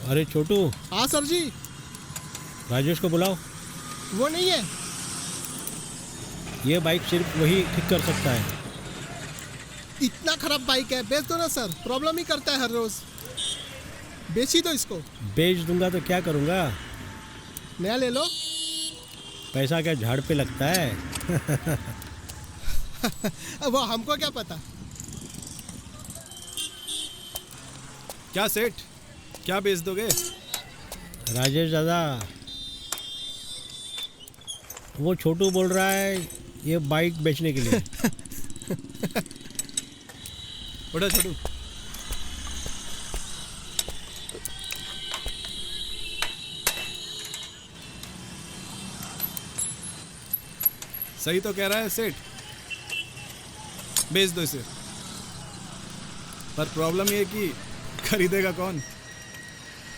अरे छोटू, हाँ सर जी। राजेश को बुलाओ। वो नहीं है। ये बाइक सिर्फ वही ठीक कर सकता है। इतना खराब बाइक है, बेच दो ना सर, प्रॉब्लम ही करता है हर रोज। बेच ही दो इसको। बेच दूंगा तो क्या करूंगा? नया ले लो। पैसा क्या झाड़ पे लगता है? वो हमको क्या पता। क्या सेठ, क्या बेच दोगे? राजेश दादा, वो छोटू बोल रहा है ये बाइक बेचने के लिए। उठो छोटू। सही तो कह रहा है सेठ, बेच दो इसे। पर प्रॉब्लम ये कि खरीदेगा कौन?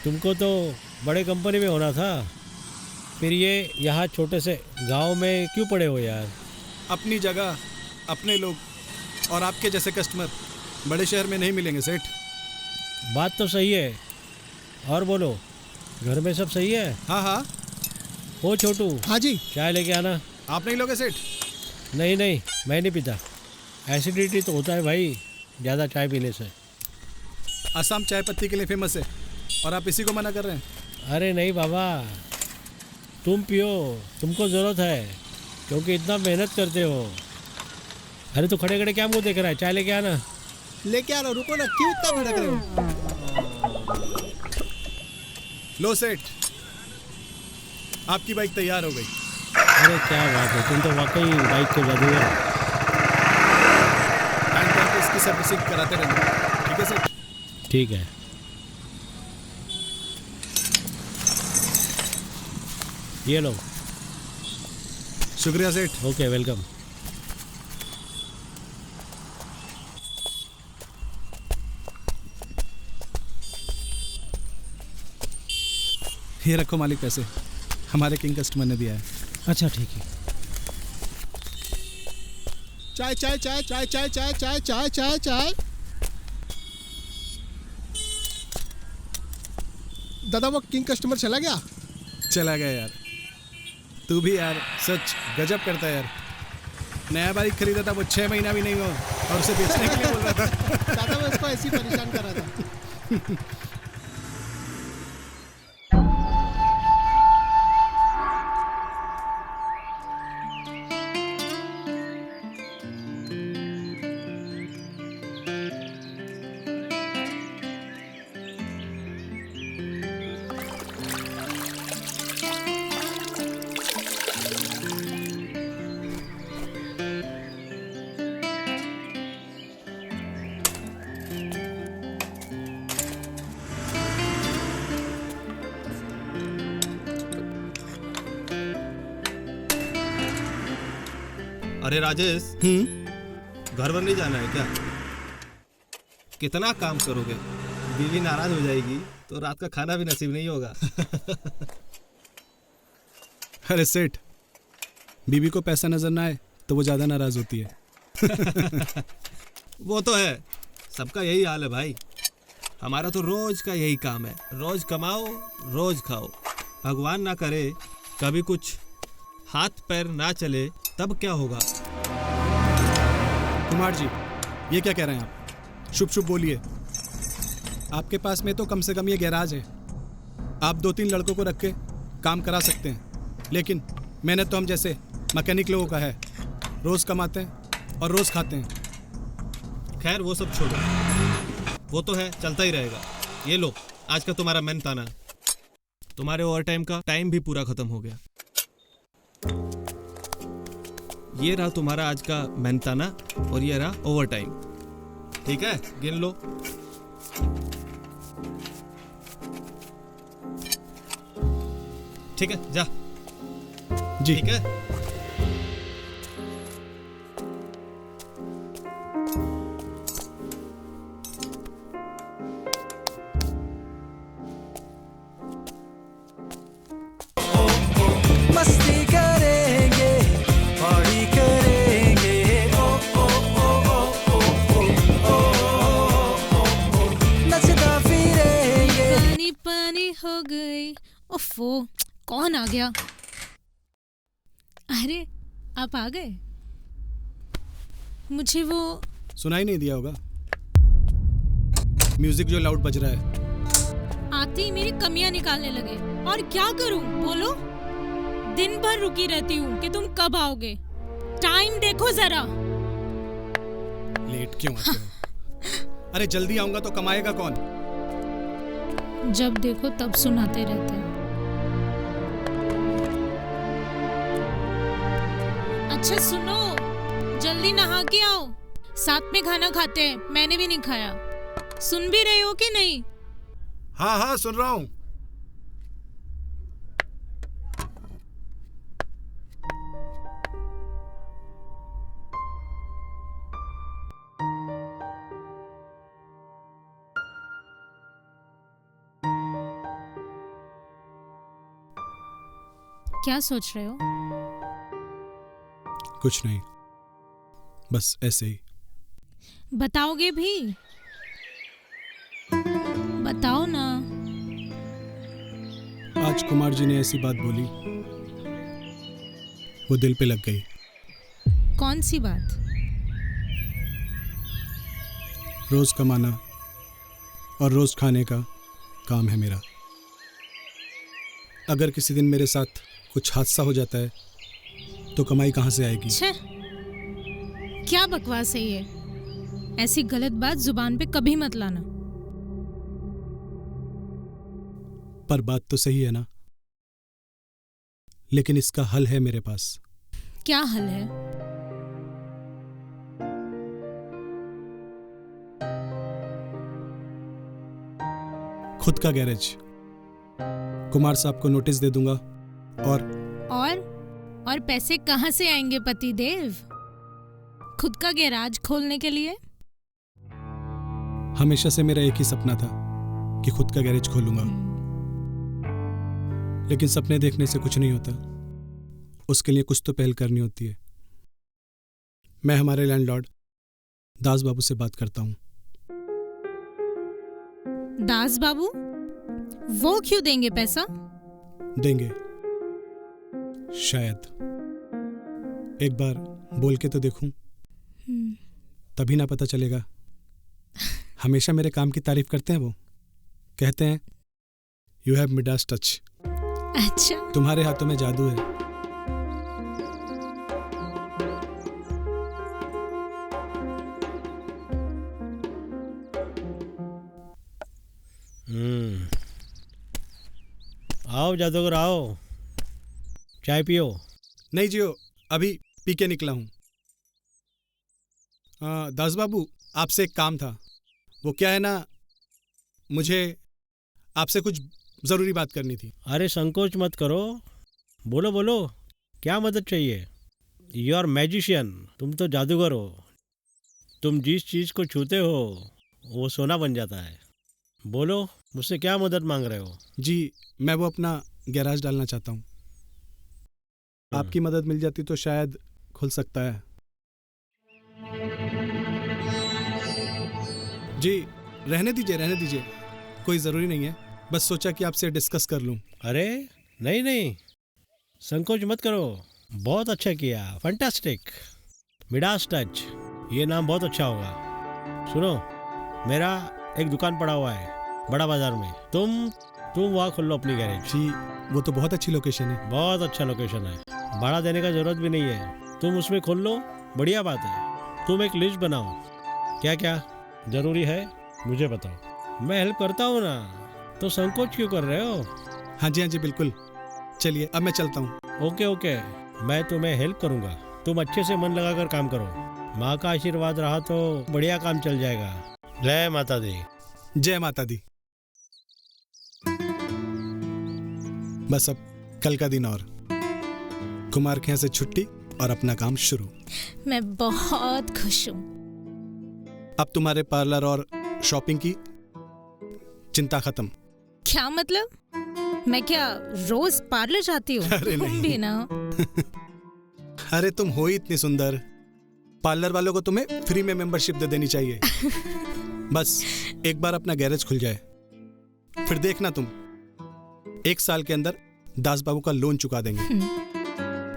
तुमको तो बड़े कंपनी में होना था, फिर ये यहाँ छोटे से गांव में क्यों पड़े हो यार? अपनी जगह, अपने लोग और आपके जैसे कस्टमर बड़े शहर में नहीं मिलेंगे सेठ। बात तो सही है। और बोलो, घर में सब सही है? हाँ हाँ। हो छोटू, हाँ जी। चाय लेके आना। आप नहीं लोगे सेठ? नहीं नहीं, मैं नहीं पीता। एसिडिटी तो होता है भाई ज़्यादा चाय पीने से। असम चाय पत्ती के लिए फेमस है और आप इसी को मना कर रहे हैं? अरे नहीं बाबा, तुम पियो, तुमको ज़रूरत है क्योंकि इतना मेहनत करते हो। अरे तो खड़े खड़े क्या मुंह देख रहा है? चाय लेके आना। लेके आ रहा, रुको ना, क्यों इतना भड़क रहे हो? लो सेठ, आपकी बाइक तैयार हो गई। अरे क्या बात है, तुम तो वाकई बाइक के जादूगर। टाइम टाइम पे इसकी सर्विसिंग कराते रहना, ठीक है सेठ? ठीक है। ये लो। शुक्रिया सेठ। Okay, welcome. ये रखो मालिक, पैसे हमारे किंग कस्टमर ने दिया है। अच्छा ठीक है। चाय चाय चाय चाय चाय चाय चाय चाय चाय चाय। दादा वो किंग कस्टमर चला गया? चला गया यार। तू भी यार सच गजब करता है यार। नया बाइक खरीदा था, वो 6 महीना भी नहीं हुआ और उसे बेचने के लिए बोल रहा था। दादा मैं इसको ऐसे ही परेशान कर रहा था। अरे राजेश, घर वर नहीं जाना है क्या? कितना काम करोगे? बीवी नाराज हो जाएगी तो रात का खाना भी नसीब नहीं होगा। अरे सेठ, बीवी को पैसा नजर ना आए तो वो ज्यादा नाराज होती है। वो तो है, सबका यही हाल है भाई। हमारा तो रोज का यही काम है, रोज कमाओ रोज खाओ। भगवान ना करे कभी कुछ हाथ पैर ना चले तब क्या होगा? कुमार जी, ये क्या कह रहे हैं आप? शुभ शुभ बोलिए। आपके पास में तो कम से कम ये गैराज है, आप 2-3 लड़कों को रख के काम करा सकते हैं। लेकिन मेहनत तो हम जैसे मैकेनिक लोगों का है, रोज कमाते हैं और रोज खाते हैं। खैर वो सब छोड़ो, वो तो है, चलता ही रहेगा। ये लो, आज का तुम्हारा मेहनताना। तुम्हारे ओवर टाइम का टाइम भी पूरा खत्म हो गया। ये रहा तुम्हारा आज का मेहनताना और ये रहा ओवर टाइम। ठीक है, गिन लो। ठीक है, जा। जी ठीक है। मस्ती करेंगे, पार्टी करेंगे, ओ ओ ओ ओ ओ ओ ओ ओ, नचता फिरेंगे। पानी हो गई। ओफो, कौन आ गया? अरे आप आ गए। मुझे वो सुनाई नहीं दिया होगा, म्यूजिक जो लाउड बज रहा है। आते ही मेरी कमियां निकालने लगे। और क्या करूं बोलो? दिन भर रुकी रहती हूँ कि तुम कब आओगे। टाइम देखो जरा। लेट क्यों आते हो? अरे जल्दी आऊंगा तो कमाएगा कौन? जब देखो तब सुनाते रहते हैं। अच्छा सुनो, जल्दी नहा के आओ, साथ में खाना खाते हैं। मैंने भी नहीं खाया। सुन भी रहे हो कि नहीं? हाँ हाँ सुन रहा हूँ। क्या सोच रहे हो? कुछ नहीं, बस ऐसे ही। बताओगे भी? बताओ ना। आज कुमार जी ने ऐसी बात बोली, वो दिल पे लग गई। कौन सी बात? रोज कमाना और रोज खाने का काम है मेरा। अगर किसी दिन मेरे साथ कुछ हादसा हो जाता है तो कमाई कहाँ से आएगी? छे, क्या बकवास है ये? ऐसी गलत बात जुबान पे कभी मत लाना। पर बात तो सही है ना? लेकिन इसका हल है मेरे पास। क्या हल है? खुद का गैरेज। कुमार साहब को नोटिस दे दूंगा और पैसे कहाँ से आएंगे पति देव? खुद का गैराज खोलने के लिए? हमेशा से मेरा एक ही सपना था कि खुद का गैरेज खोलूंगा। लेकिन सपने देखने से कुछ नहीं होता, उसके लिए कुछ तो पहल करनी होती है। मैं हमारे लैंडलॉर्ड दास बाबू से बात करता हूँ। दास बाबू? वो क्यों देंगे पैसा? देंगे शायद। एक बार बोल के तो देखूं, तभी ना पता चलेगा। हमेशा मेरे काम की तारीफ करते हैं वो। कहते हैं यू हैव मिडास टच। अच्छा, तुम्हारे हाथों में जादू है। आओ जादूगर आओ, चाय पियो। नहीं जियो, अभी पी के निकला हूँ। दास बाबू, आपसे एक काम था। वो क्या है ना, मुझे आपसे कुछ ज़रूरी बात करनी थी। अरे संकोच मत करो, बोलो बोलो, क्या मदद चाहिए? यू आर मैजिशियन, तुम तो जादूगर हो। तुम जिस चीज़ को छूते हो वो सोना बन जाता है। बोलो, मुझसे क्या मदद मांग रहे हो? जी, मैं वो अपना गैराज डालना चाहता हूँ। आपकी मदद मिल जाती तो शायद खुल सकता है। जी, रहने दीजिए, कोई ज़रूरी नहीं है। बस सोचा कि आपसे डिस्कस कर लूँ। अरे नहीं, संकोच मत करो। बहुत अच्छा किया, फैंटास्टिक। मिडास टच, ये नाम बहुत अच्छा होगा। सुनो, मेरा एक दुकान पड़ा हुआ है बड़ा बाजार में। तुम वहाँ खोल लो अपनी गैरेज। जी, वो तो बहुत अच्छी लोकेशन है। बहुत अच्छा लोकेशन है, भाड़ा देने का जरूरत भी नहीं है। तुम उसमें खोल लो, बढ़िया बात है। तुम एक लिस्ट बनाओ, क्या क्या जरूरी है मुझे बताओ, मैं हेल्प करता हूँ ना। तो संकोच क्यों कर रहे हो? हाँ जी बिल्कुल। चलिए अब मैं चलता हूँ। ओके, मैं तुम्हें हेल्प करूँगा। तुम अच्छे से मन लगाकर काम करो। माँ का आशीर्वाद रहा तो बढ़िया काम चल जाएगा। जय माता दी। जय माता दी। बस अब कल का दिन और कुमार के यहाँ से छुट्टी और अपना काम शुरू। मैं बहुत खुश हूँ। अब तुम्हारे पार्लर और शॉपिंग की चिंता खत्म। क्या मतलब? मैं क्या रोज पार्लर जाती हूँ? अरे तुम नहीं। भी ना। अरे तुम हो ही इतनी सुंदर, पार्लर वालों को तुम्हें फ्री में मेंबरशिप दे देनी चाहिए। बस एक बार अपना गैरेज खुल जाए, फिर देखना तुम 1 साल के अंदर दास बाबू का लोन चुका देंगे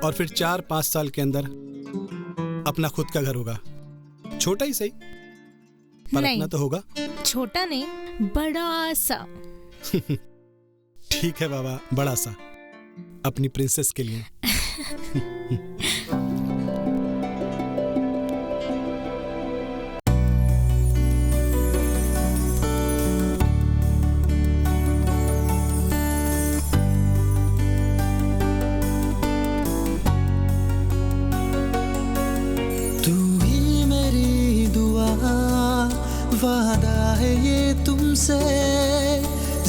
और फिर 4-5 साल के अंदर अपना खुद का घर होगा। छोटा ही सही, पर नहीं। अपना तो होगा। छोटा नहीं, बड़ा सा। ठीक है बाबा, बड़ा सा, अपनी प्रिंसेस के लिए। तू ही मेरी दुआ, वादा है ये तुमसे,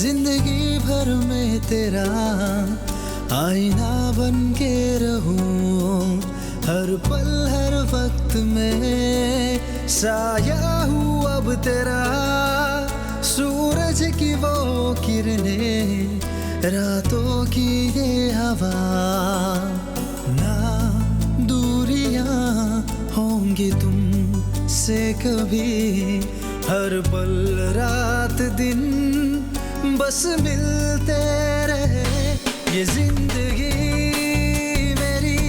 जिंदगी भर में तेरा आईना बन के रहूं, हर पल हर वक्त में साया हूँ अब तेरा, सूरज की वो किरणें, रातों की ये हवा, ना दूरियां होंगी तुमसे कभी, हर पल रात दिन बस मिलते रहे, ये जिंदगी मेरी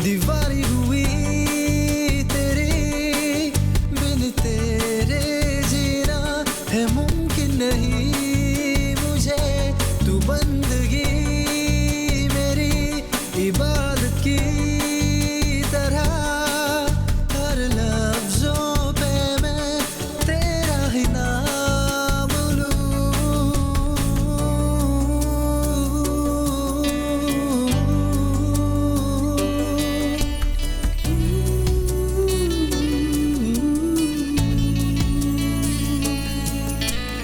दीवानी हुई तेरी, बिन तेरे जीना है मुमकिन नहीं मुझे, तू बंदगी मेरी इबादत की तरह, हर लफ्जों पे मैं तेरा ही नाम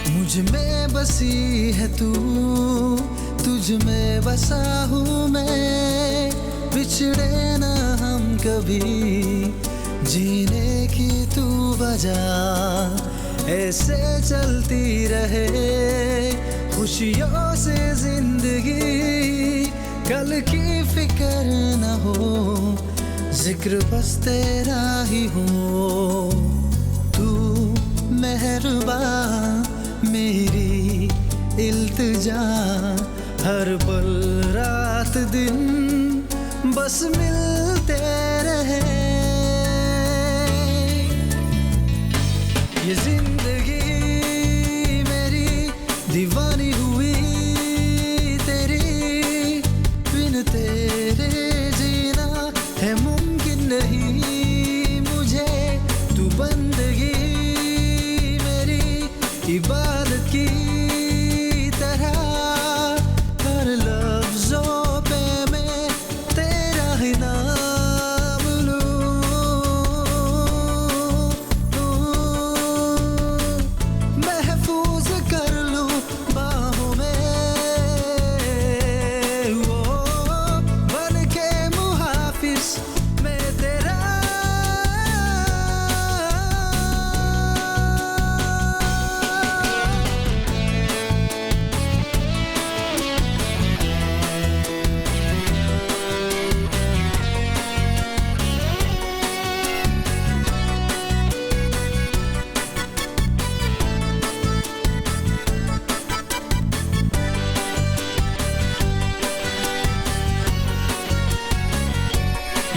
मुझ में बसी है तू, तुझ में बसा हूँ मैं, बिछड़े ना हम कभी, जीने की तू वजह ऐसे चलती रहे, खुशियों से जिंदगी, कल की फिक्र न हो, जिक्र बस तेरा ही हो, तू मेहरबान मेरी इल्तिजा, हर पल रात दिन बस मिलते रहे, ये जिंदगी मेरी दीवानी हुई तेरी, बिन तेरे जीना है मुमकिन नहीं मुझे, तू बंदगी मेरी इबादत की तरह, हर लफ्जों पे मैं तेरा ही नाम महफूज कर लूं बाहों में, वो बन के मुहाफिज मैं तेरा,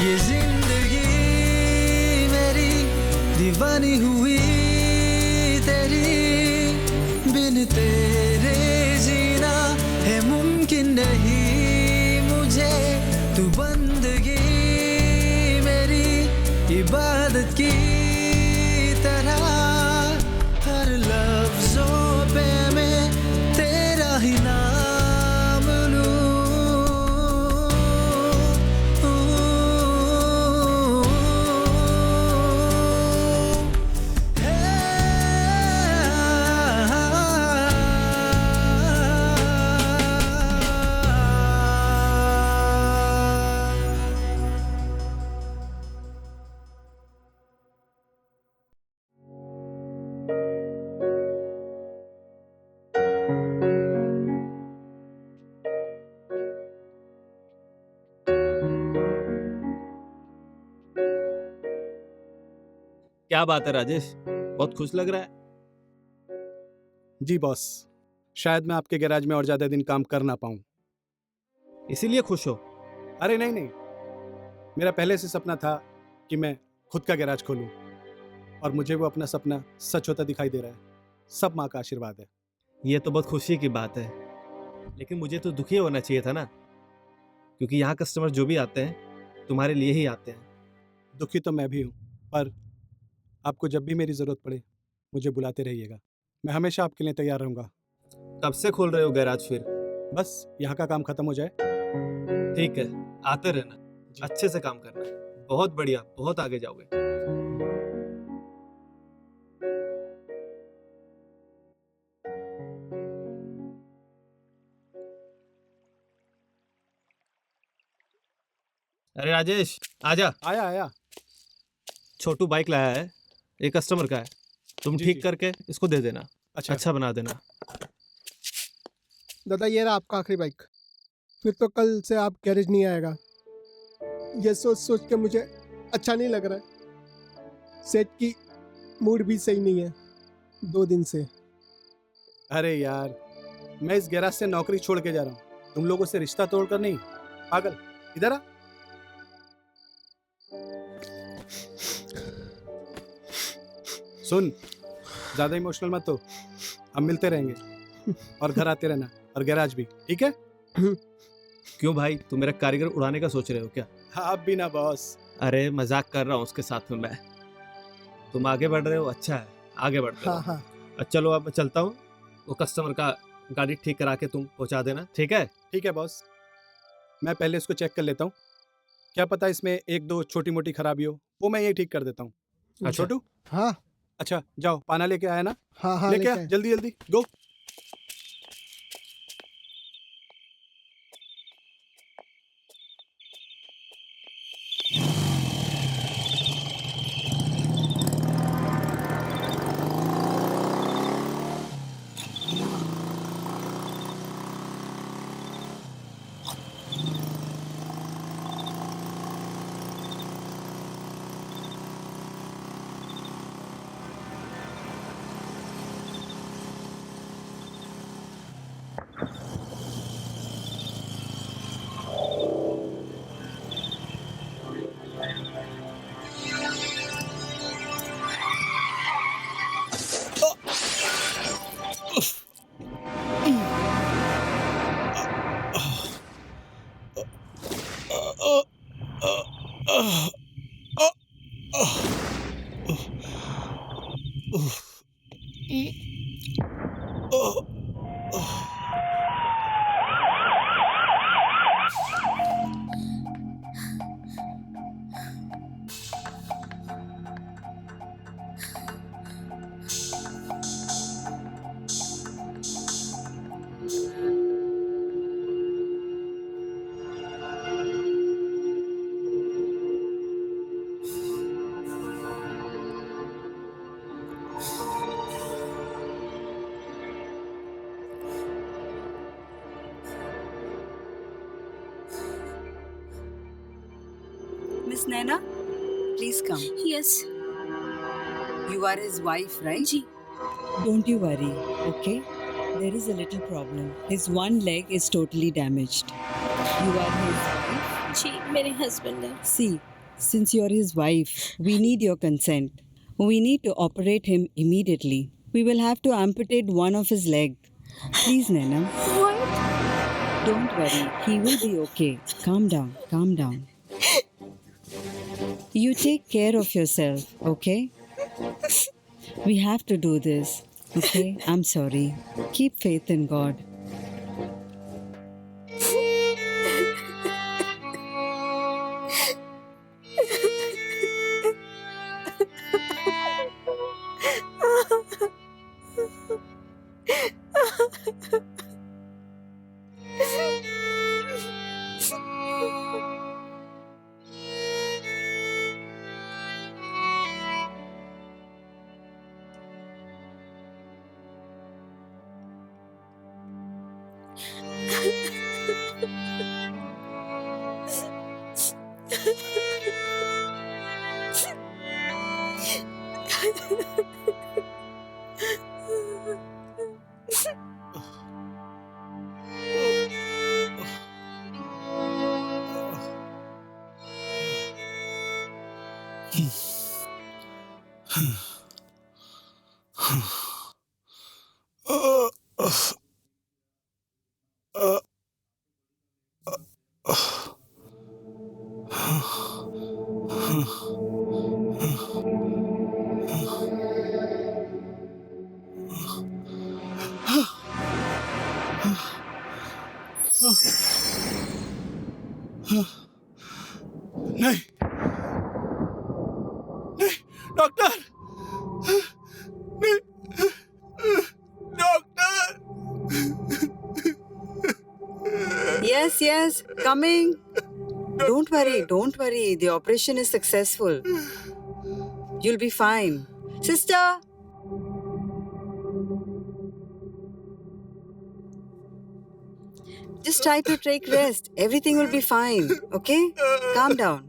ये जिंदगी मेरी दीवानी हुई तेरी, बिन तेरे जीना है मुमकिन नहीं मुझे, तू बंदगी मेरी इबादत की तरह, हर लफ्जों पे मैं तेरा ही नाम लूं। क्या बात है राजेश, बहुत खुश लग रहा है। जी बॉस, शायद मैं आपके गैराज में और ज़्यादा दिन काम कर ना पाऊँ, इसीलिए खुश हो? अरे नहीं नहीं, मेरा पहले से सपना था कि मैं खुद का गैराज खोलूं, और मुझे वो अपना सपना सच होता दिखाई दे रहा है। सब माँ का आशीर्वाद है। ये तो बहुत खुशी की बात है, लेकिन मुझे तो दुखी होना चाहिए था ना, क्योंकि यहाँ कस्टमर जो भी आते हैं तुम्हारे लिए ही आते हैं। दुखी तो मैं भी हूँ, पर आपको जब भी मेरी ज़रूरत पड़े मुझे बुलाते रहिएगा। मैं हमेशा आपके लिए तैयार रहूँगा। कब से खोल रहे हो गैराज फिर? बस यहाँ का काम खत्म हो जाए। ठीक है, आते रहना, अच्छे से काम करना। बहुत बढ़िया, बहुत आगे जाओगे। अरे राजेश, आजा। आया आया। छोटू बाइक लाया है, एक कस्टमर का है, तुम जी, ठीक जी। करके इसको दे देना। अच्छा बना देना। दादा ये रहा आपका आखिरी बाइक। फिर तो कल से आप गैरेज नहीं आएगा। ये सोच सोच के मुझे अच्छा नहीं लग रहा है। सेठ की मूड भी सही नहीं है 2 दिन से। अरे यार, मैं इस गैराज से नौकरी छोड़ के जा रहा हूँ, तुम लोगों से रिश्ता तोड़कर नहीं। पागल, इधर आ। सुन, ज्यादा इमोशनल मत हो, हम मिलते रहेंगे और घर आते रहना, और गैराज भी, ठीक है? क्यों भाई, तुम मेरा कारीगर उड़ाने का सोच रहे हो क्या? आप भी ना बॉस। अरे मजाक कर रहा हूँ उसके साथ में मैं। तुम आगे बढ़ रहे हो, अच्छा है, आगे बढ़ते हाँ रहो। हाँ चलो अब मैं चलता हूँ, वो कस्टमर का गाड़ी ठीक करा के तुम पहुँचा देना, ठीक है? ठीक है बॉस, मैं पहले इसको चेक कर लेता हूँ, क्या पता इसमें 1-2 छोटी मोटी खराबी हो, वो मैं ये ठीक कर देता हूँ। अच्छा। छोटू, हाँ अच्छा जाओ, पाना लेके आया ना? हाँ हाँ लेके आ, लेके आए। जल्दी जल्दी go. Miss Naina, please come. Yes You are his wife, right? जी। Don't you worry, okay? There is a little problem. His one leg is totally damaged. You are his wife? जी मेरे हस्बैंड है। See, since you are his wife, we need your consent. We need to operate him immediately. We will have to amputate one of his leg. Please, Naina. What? Don't worry. He will be okay. Calm down. Calm down. You take care of yourself, okay? We have to do this, okay? I'm sorry. Keep faith in God. नहीं, नहीं, doctor, नहीं, doctor. Yes, yes, coming. Don't worry. The operation is successful. You'll be fine. Sister! Just try to take rest. Everything will be fine. Okay? Calm down.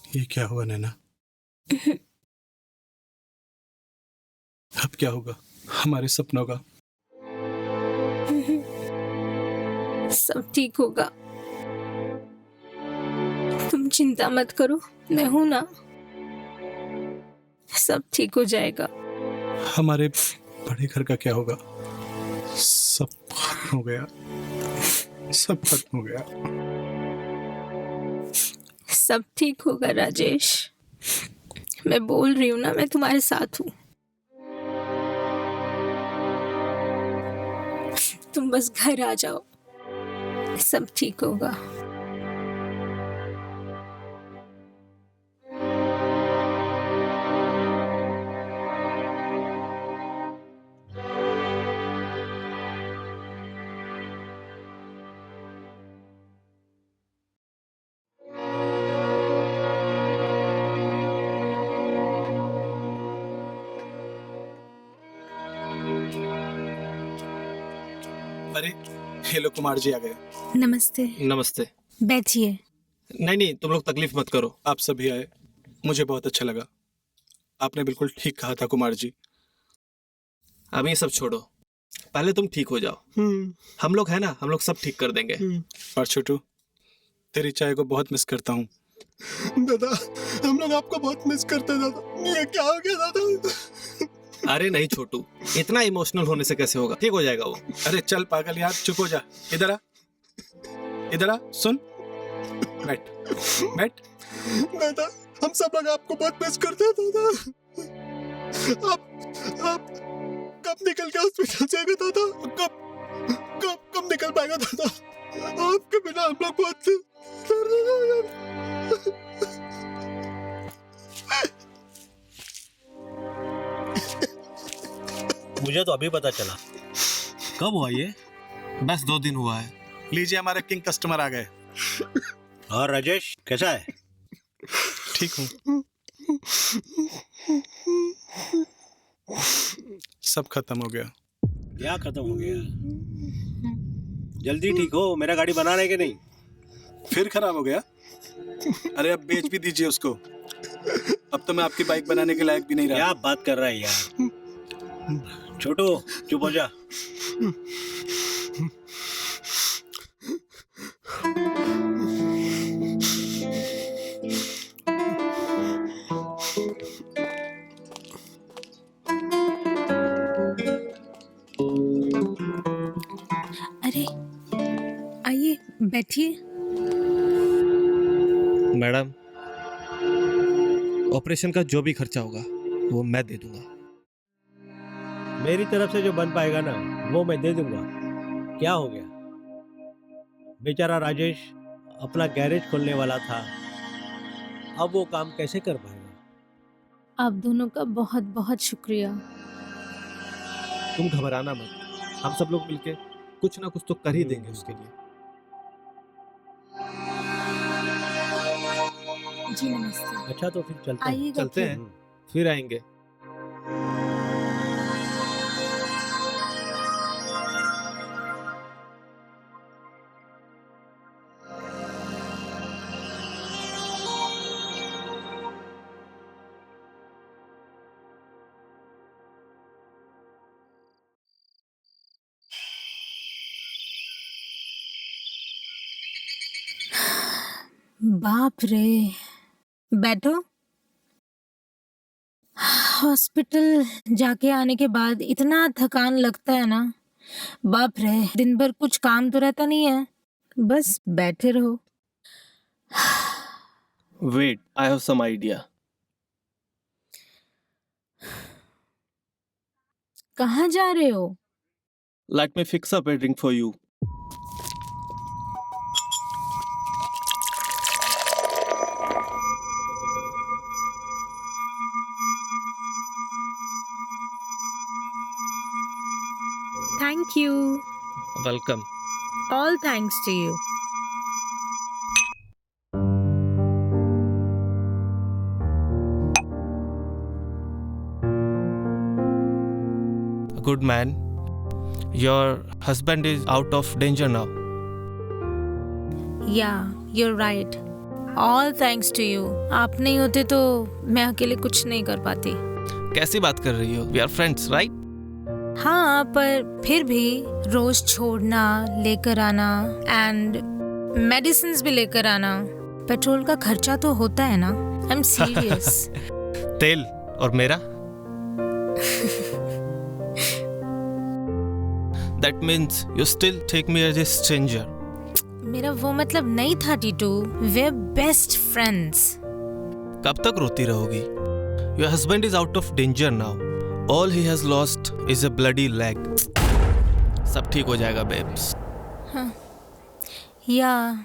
ये क्या हुआ नैना? अब क्या होगा हमारे सपनों का? सब ठीक होगा, तुम चिंता मत करो, मैं हूं ना, सब ठीक हो जाएगा। हमारे बड़े घर का क्या होगा? सब खत्म हो गया, सब खत्म हो गया। सब ठीक होगा राजेश, मैं बोल रही हूँ ना, मैं तुम्हारे साथ हूँ। तुम बस घर आ जाओ, सब ठीक होगा। अरे हेलो, कुमार जी आ गए। नमस्ते। नमस्ते। बैठिए। नहीं, तुम लोग तकलीफ मत करो। आप सभी आए, मुझे बहुत अच्छा लगा। आपने बिल्कुल ठीक कहा था कुमार जी। अब ये सब छोड़ो, पहले तुम ठीक हो जाओ। हम लोग है ना, हम लोग सब ठीक कर देंगे। और छोटू, तेरी चाय को बहुत मिस करता हूँ। दादा, हम लोग आपको बहुत मिस करते हैं दादा। ये क्या हो गया दादा? अरे नहीं छोटू, इतना इमोशनल होने से कैसे होगा, ठीक हो जाएगा वो। अरे चल पागल यार, चुप हो जा। इधर आ, इधर आ, सुन, बैठ बैठ। दादा, हम सब लोग आपको बहुत मिस करते हैं दादा। आप कब निकल के हॉस्पिटल जाएगा दादा? कब निकल पाएगा दादा? आपके बिना हम लोग बहुत मुझे तो अभी पता चला। कब हुआ ये? बस 2 दिन हुआ है। लीजिए, हमारे किंग कस्टमर आ गए। और राजेश कैसा है? ठीक हूँ। सब खत्म हो गया। क्या खत्म हो गया? जल्दी ठीक हो, मेरा गाड़ी बना रहे कि नहीं? फिर खराब हो गया? अरे अब बेच भी दीजिए उसको। अब तो मैं आपकी बाइक बनाने के लायक भी नहीं रहा। क्या बात कर रहा है यार? छोटू चुप हो जा। अरे आइए बैठिए। मैडम, ऑपरेशन का जो भी खर्चा होगा वो मैं दे दूंगा। मेरी तरफ से जो बन पाएगा ना वो मैं दे दूंगा। क्या हो गया? बेचारा राजेश अपना गैरेज खोलने वाला था, अब वो काम कैसे कर पाएगा? आप दोनों का बहुत बहुत शुक्रिया। तुम घबराना मत, हम सब लोग मिलके कुछ ना कुछ तो कर ही देंगे उसके लिए। जी नमस्ते। अच्छा तो फिर चलते हैं। आइएगा चलते फिर। हैं, फिर आएंगे। बाप रे, बैठो। हॉस्पिटल जाके आने के बाद इतना थकान लगता है ना, बाप रे। दिन भर कुछ काम तो रहता नहीं है, बस बैठे रहो। Wait, I have some idea. कहाँ जा रहे हो? Let me fix up a drink for you. Thank you. Welcome. All thanks to you. Good man, your husband is out of danger now. Yeah, you're right. All thanks to you. आप नहीं होते तो मैं अकेले कुछ नहीं कर पाती। कैसी बात कर रही हो? We are friends, right? हाँ, पर फिर भी रोज छोड़ना, लेकर आना एंड मेडिसिन्स भी लेकर आना, पेट्रोल का खर्चा तो होता है ना। I am serious. तेल और मेरा? That means you still take me as a stranger. मेरा वो मतलब नहीं था टीटू। We're best friends. कब तक रोती रहोगी? Your husband is out of danger now. All he has lost is a bloody leg. सब ठीक हो जाएगा, babes. Yeah,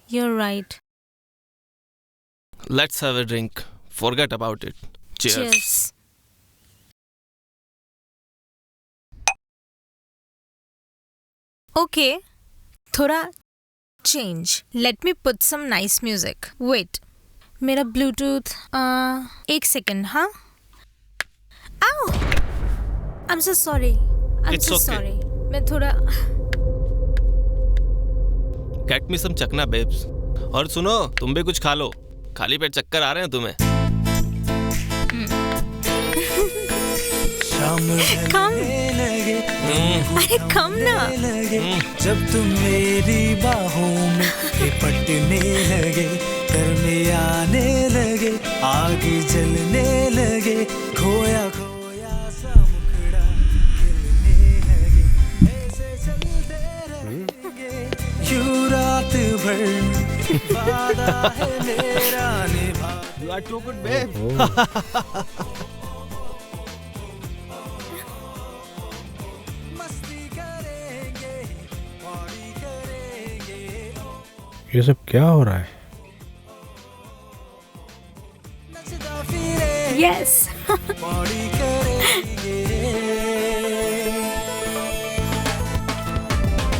you're right. Let's have a drink. Forget about it. Cheers. Cheers. Okay, थोड़ा change. Let me put some nice music. Wait, मेरा Bluetooth. एक second, हाँ? Ow! I'm so sorry. I'm It's so okay. sorry. मैं थोड़ा Get me some चकना, babes. और सुनो, तुम भी कुछ खा लो। खाली पेट चक्कर आ रहे हैं तुम्हें? शाम कम। ढलने लगे, अरे कम ना। लगे, जब तुम मेरी बाहों में लिपटने लगे, घर में आने लगे, आग जलने लगे, खोया खोया सा मुखड़ा खिलने लगे, ऐसे चलते रहेंगे यूं रात भर, वादा है मेरा निभा। You are too good, babe. मस्ती करेंगे, पार्टी करेंगे, ये सब क्या हो रहा है? नचता फिरेंगे, Yes. पार्टी करेंगे।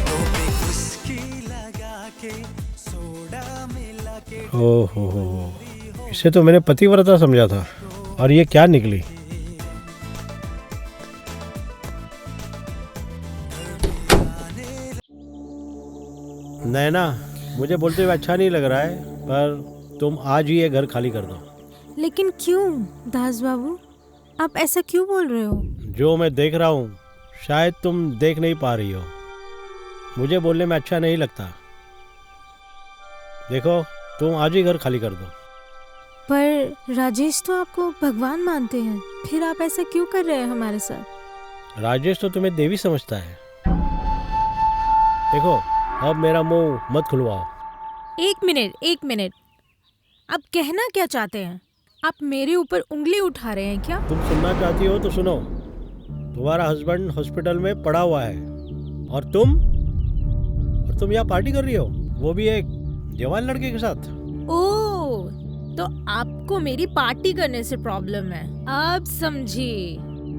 टोपी उसकी लगा के, सोडा मिला के, ओहो, इसे तो मैंने पतिव्रता समझा था और ये क्या निकली? नैना, मुझे बोलते हुए अच्छा नहीं लग रहा है, पर तुम आज ही ये घर खाली कर दो। लेकिन क्यों दास बाबू, आप ऐसा क्यों बोल रहे हो? जो मैं देख रहा हूँ शायद तुम देख नहीं पा रही हो। मुझे बोलने में अच्छा नहीं लगता। देखो, तुम आज ही घर खाली कर दो। पर राजेश तो आपको भगवान मानते हैं, फिर आप ऐसा क्यों कर रहे हैं हमारे साथ? राजेश तो तुम्हें देवी समझता है। देखो, अब मेरा मुंह मत खुलवाओ। एक मिनट, आप कहना क्या चाहते हैं? आप मेरे ऊपर उंगली उठा रहे हैं क्या? तुम सुनना चाहती हो तो सुनो। तुम्हारा हस्बैंड हॉस्पिटल में पड़ा हुआ है और तुम यहाँ पार्टी कर रही हो, वो भी एक जवान लड़के के साथ। ओह, तो आपको मेरी पार्टी करने से प्रॉब्लम है। अब समझी।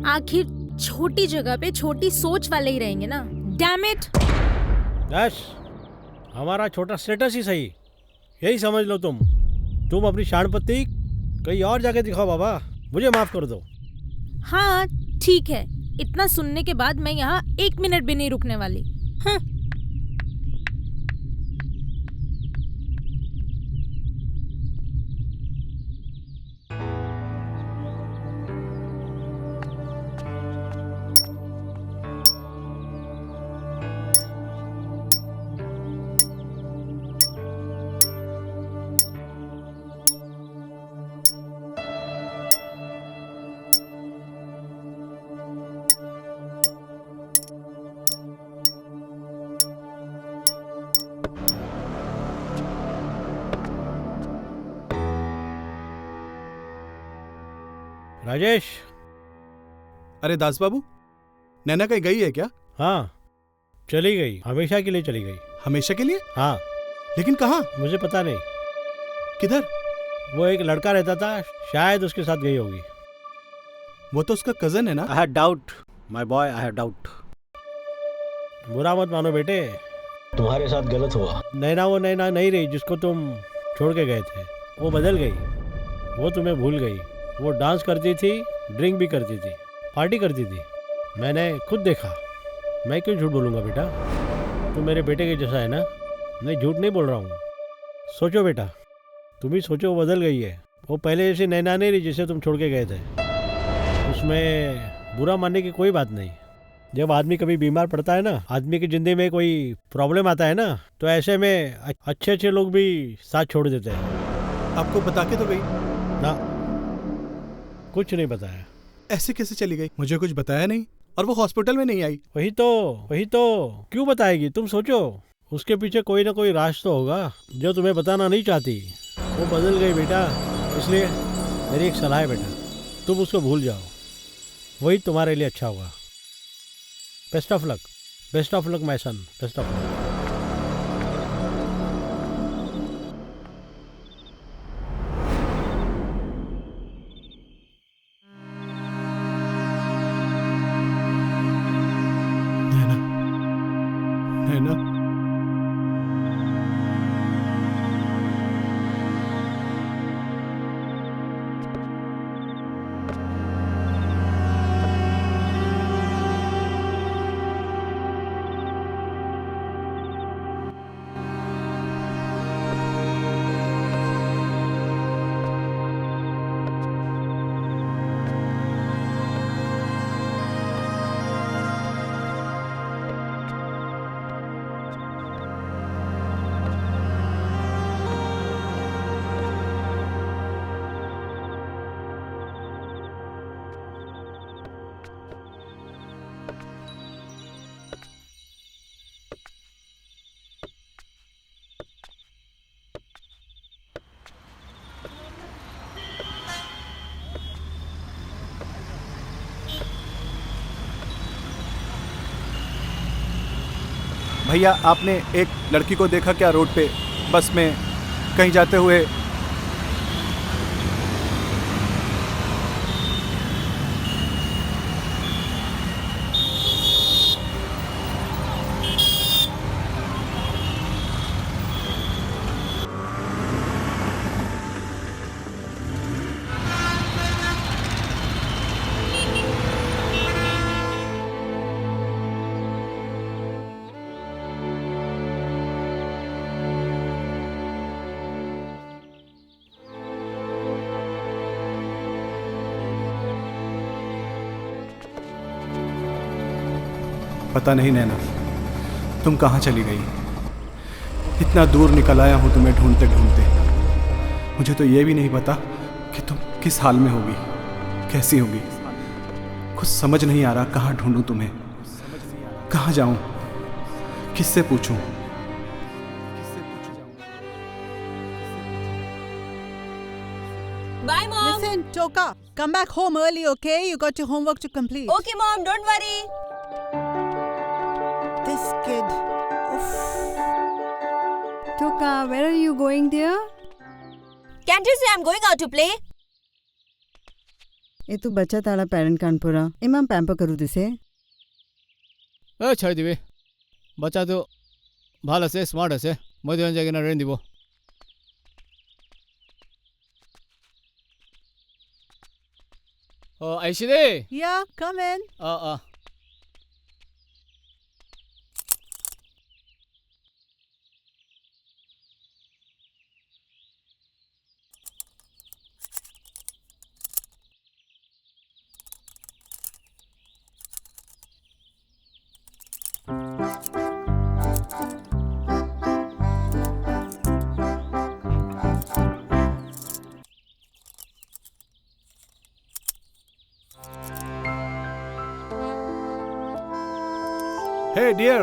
आखिर छोटी जगह पे छोटी सोच वाले ही रहेंगे ना। Damn it. बस हमारा छोटा स्टेटस ही सही, यही समझ लो तुम अपनी शानपत्ती कहीं और जाके दिखाओ बाबा, मुझे माफ कर दो। हाँ ठीक है, इतना सुनने के बाद मैं यहाँ 1 मिनट भी नहीं रुकने वाली। हाँ। राजेश। अरे दास बाबू, नैना कहीं गई है क्या? हाँ, चली गई, हमेशा के लिए चली गई। हमेशा के लिए? हाँ। लेकिन कहाँ? मुझे पता नहीं। किधर? वो एक लड़का रहता था, शायद उसके साथ गई होगी। वो तो उसका कजन है ना? I have doubt my boy, I have doubt. बुरा मत मानो बेटे, तुम्हारे साथ गलत हुआ। नैना वो नैना नहीं रही जिसको तुम छोड़ के गए थे। वो बदल गई, वो तुम्हें भूल गई। वो डांस करती थी, ड्रिंक भी करती थी, पार्टी करती थी। मैंने खुद देखा। मैं क्यों झूठ बोलूँगा बेटा? तू मेरे बेटे के जैसा है ना, मैं झूठ नहीं बोल रहा हूँ। सोचो बेटा, तुम ही सोचो, वो बदल गई है। वो पहले जैसी नैना नहीं रही जिसे तुम छोड़ के गए थे। उसमें बुरा मानने की कोई बात नहीं। जब आदमी कभी बीमार पड़ता है ना, आदमी की ज़िंदगी में कोई प्रॉब्लम आता है ना, तो ऐसे में अच्छे अच्छे लोग भी साथ छोड़ देते हैं। आपको बता के तो गई ना? कुछ नहीं बताया। ऐसे कैसे चली गई? मुझे कुछ बताया नहीं, और वो हॉस्पिटल में नहीं आई। वही तो क्यों बताएगी? तुम सोचो, उसके पीछे कोई ना कोई राज तो होगा जो तुम्हें बताना नहीं चाहती। वो बदल गई बेटा, इसलिए मेरी एक सलाह है बेटा, तुम उसको भूल जाओ, वही तुम्हारे लिए अच्छा होगा। Best of luck my son, best of luck. Naina, भैया आपने एक लड़की को देखा क्या रोड पे, बस में कहीं जाते हुए? पता नहीं नैना, तुम कहाँ चली गई? इतना दूर निकल आया हूँ तुम्हें ढूंढते ढूंढते। मुझे तो ये भी नहीं पता कि तुम किस हाल में होगी, कैसी होगी। कुछ समझ नहीं आ रहा, कहाँ ढूंढूं तुम्हें, कहाँ जाऊं, किससे पूछूं? Bye mom. Listen, Toka, come back home early, okay? You got your homework to complete. Okay, Mom, don't worry. This kid. Toka, where are you going, dear? Can't you say I'm going out to play? એ તું બચ્ચા તાળા parent Kanpura એમાં pamper કરું દિશે ছাড়ি দিবি বাচ্চা তো ভাল আছে স্মার্ট আছে মধ্যে জায়গা না রেন দিব ও আইসি দে Yeah, come in. Hey dear,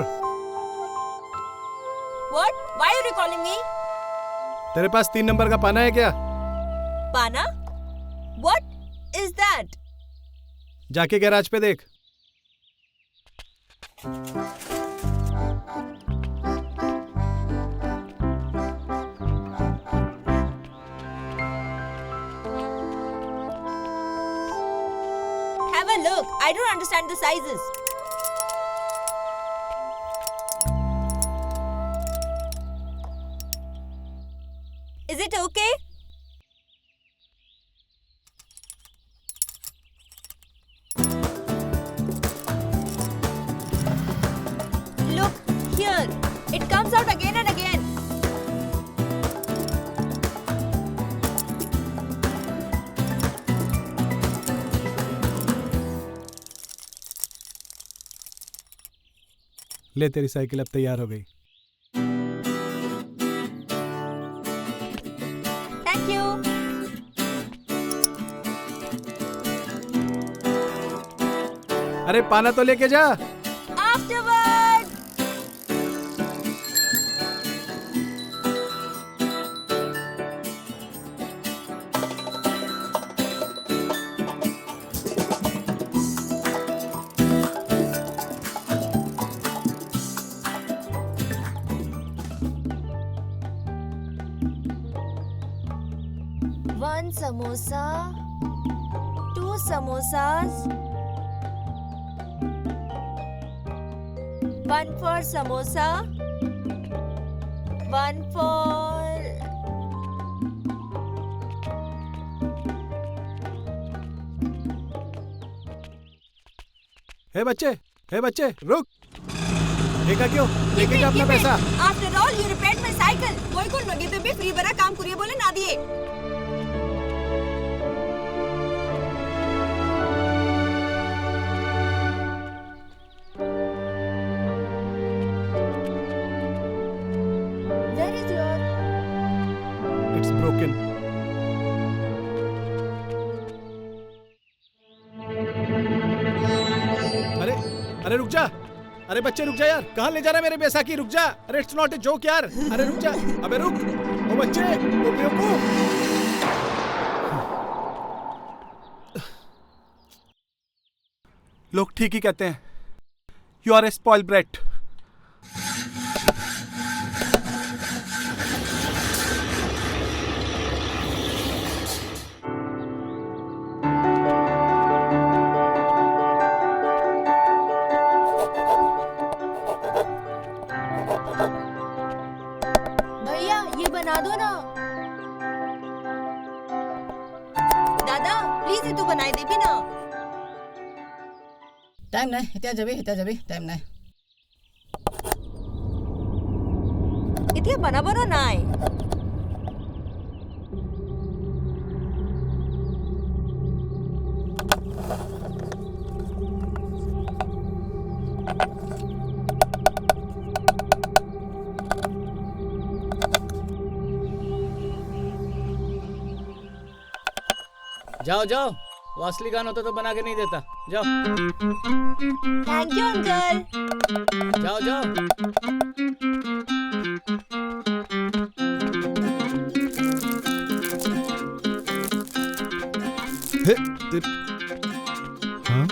What? Why are you calling me? तेरे पास 3 नंबर का पाना है क्या? Pana? What is that? जाके गैराज पे देख। Have a look. I don't understand the sizes. Is it okay? Look, here. It comes out again and again. ले तेरी साइकिल अब तैयार हो गई। Thank you. अरे पाना तो लेके जा। Afterward. One samosa, 2 samosas, 1 for samosa, 1 for... हे बच्चे रुक। देखा क्यों? लेके जा अपना पैसा। After all, you repaired my cycle. कोई कोण लगे भी फ्री बरा काम करिए बोले ना दिए। Where is your... It's broken. अरे रुक जा। अरे बच्चे रुक जा यार, कहाँ ले जा रहा है मेरे बैसाखी? रुक जा। अरे इट्स नॉट ए जोक यार। अरे रुक जा। अबे रुक। ओ बच्चे, ओ बेवकूफ। लोग ठीक ही कहते हैं। You are a spoil brat. भैया ये बना दो ना। दादा प्लीज ये तू बनाई दे भी ना। টাইম নাই এতিয়া যাবি টাইম নাই এতিয়া বনাবৰো নাই। जाओ वो असली गाना होता तो बना के नहीं देता जाओ थैंक यू अंकल। जाओ हाँ?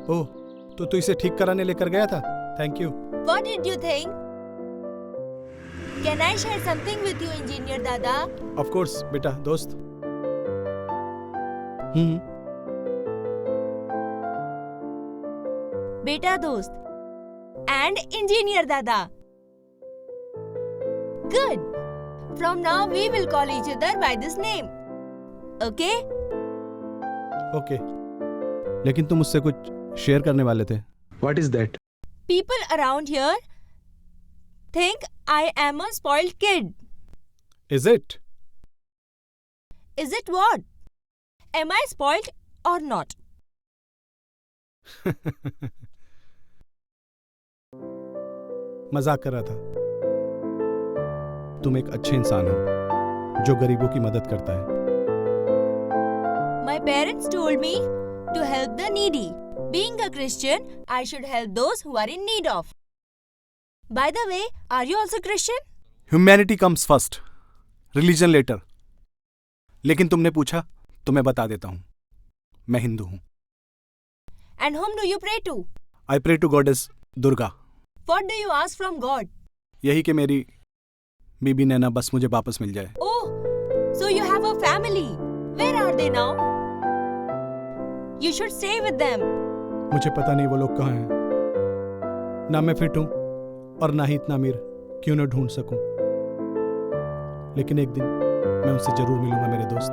ओह, तो तू इसे ठीक कराने लेकर गया था? Thank you. What did you think? Can I share something with you, Engineer Dada? Of course बेटा, दोस्त। बेटा दोस्त and Engineer Dada. Good. From now we will call each other by this name. Okay? Okay, लेकिन तुम मुझसे कुछ share करने वाले थे। What is that? People around here think I am a spoiled kid. Is it? Is it what? Am I spoiled or not? मजाक कर रहा था। तुम एक अच्छे इंसान हो जो गरीबों की मदद करता है। My parents told me to help the needy. Being a Christian, I should help those who are in need of. By the way, are you also Christian? Humanity comes first, religion later. लेकिन तुमने पूछा तो मैं बता देता हूँ, मैं हिंदू हूँ। And whom do you pray to? I pray to goddess Durga. What do you ask from God? यही कि मेरी बीबी नैना बस मुझे वापस मिल जाए। Oh, so you have a family. Where are they now? You should stay with them. मुझे पता नहीं वो लोग कहाँ हैं। ना मैं फिट हूँ और ना ही इतना अमीर क्यों न ढूंढ सकूं। लेकिन एक दिन मैं उनसे जरूर मिलूंगा मेरे दोस्त।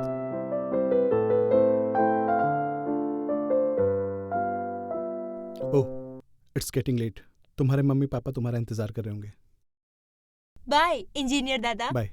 ओह, इट्स गेटिंग लेट। तुम्हारे मम्मी पापा तुम्हारा इंतजार कर रहे होंगे। Bye, Engineer Dada. बाय।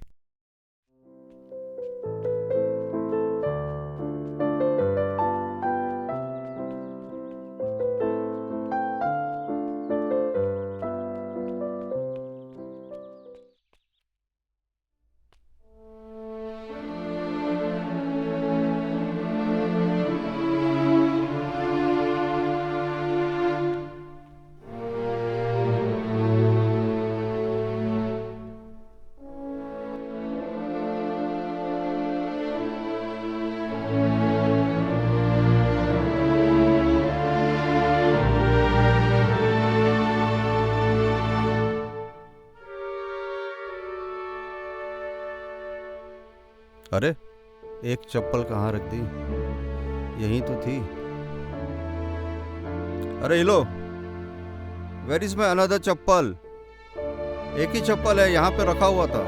अरे, एक चप्पल कहाँ रख दी? यहीं तो थी। अरे हिलो, वेयर इज माय अनदर चप्पल? एक ही चप्पल है, यहाँ पे रखा हुआ था।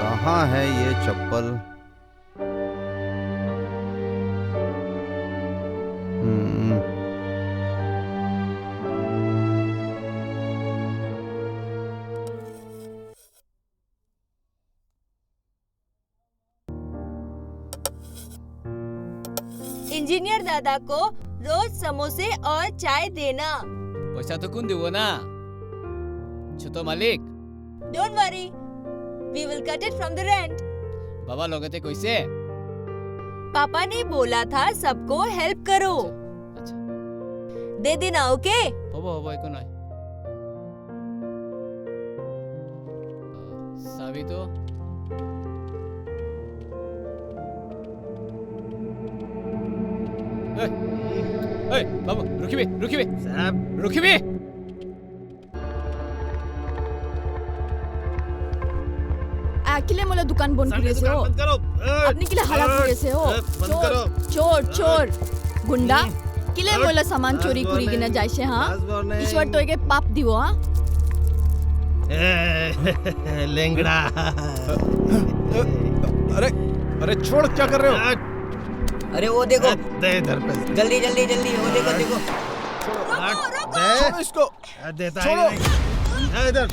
कहाँ है ये चप्पल? इंजीनियर दादा को रोज समोसे और चाय देना। पैसा तो कौन देवो ना? छोटो मालिक। Don't worry, we will cut it from the rent. बाबा लोगते कैसे? पापा ने बोला था सबको हेल्प करो। अच्छा। दे देना, ओके? होबो एको নাই। साबी तो ए बाबू रुकिबे साहब रुकिबे। आकिले मोला दुकान बंद करेছে हो। আপনি কিলে হালাত করেছে हो? চোর গুন্ডা কিলে মোলা সামান চুরি করি কিনা যাইছে হ্যাঁ? ईश्वर তোকে পাপ দিব হ্যাঁ? लेंगड़ा। अरे छोड़, क्या कर रहे हो? अरे वो देखो, दे इधर पे। जल्दी जल्दी जल्दी, वो देखो देखो। छोड़ो इसको। देता छोड़ो। है इधर।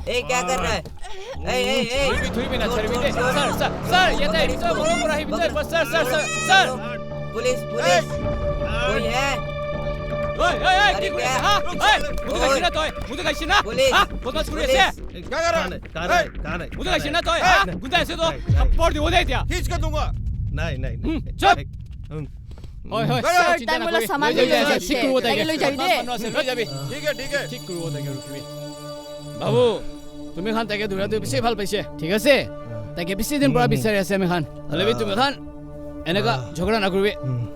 ए क्या कर रहा है? थोड़ी भी ना सर ये तो इट्स बोलो पूरा ही बिचार बस सर पुलिस कोई है? ओए क्या हां मुझे कैसे ना तो मुझे कैसे ना हां बदमाश पूरे से क्या कर रहा है? मुझे कैसे ना तो हां गुंडा ऐसे तो थप्पड़ दे दे दिया खींच कर दूंगा। नहीं चुप। হয় হয় Sir, চিন্তা time নকৰিবি বোলে সামান লৈ লৈ যাবি যাবি। ঠিক কৰিব তাকে তাকে লৈ যাবি দে। মানুহ আছে লৈ যাবি ठीक है ठीक है ঠিক কৰিব তাকে ৰখিবি বাবু তুমি খান তাকে দৌৰাটো বেছি ভাল পাইছে ঠিক আছে তাকে বেছি দিন পৰা বিচাৰি আছে আমি খান হ'লেবি তুমি খান এনেকা ঝগড়া নকৰিবি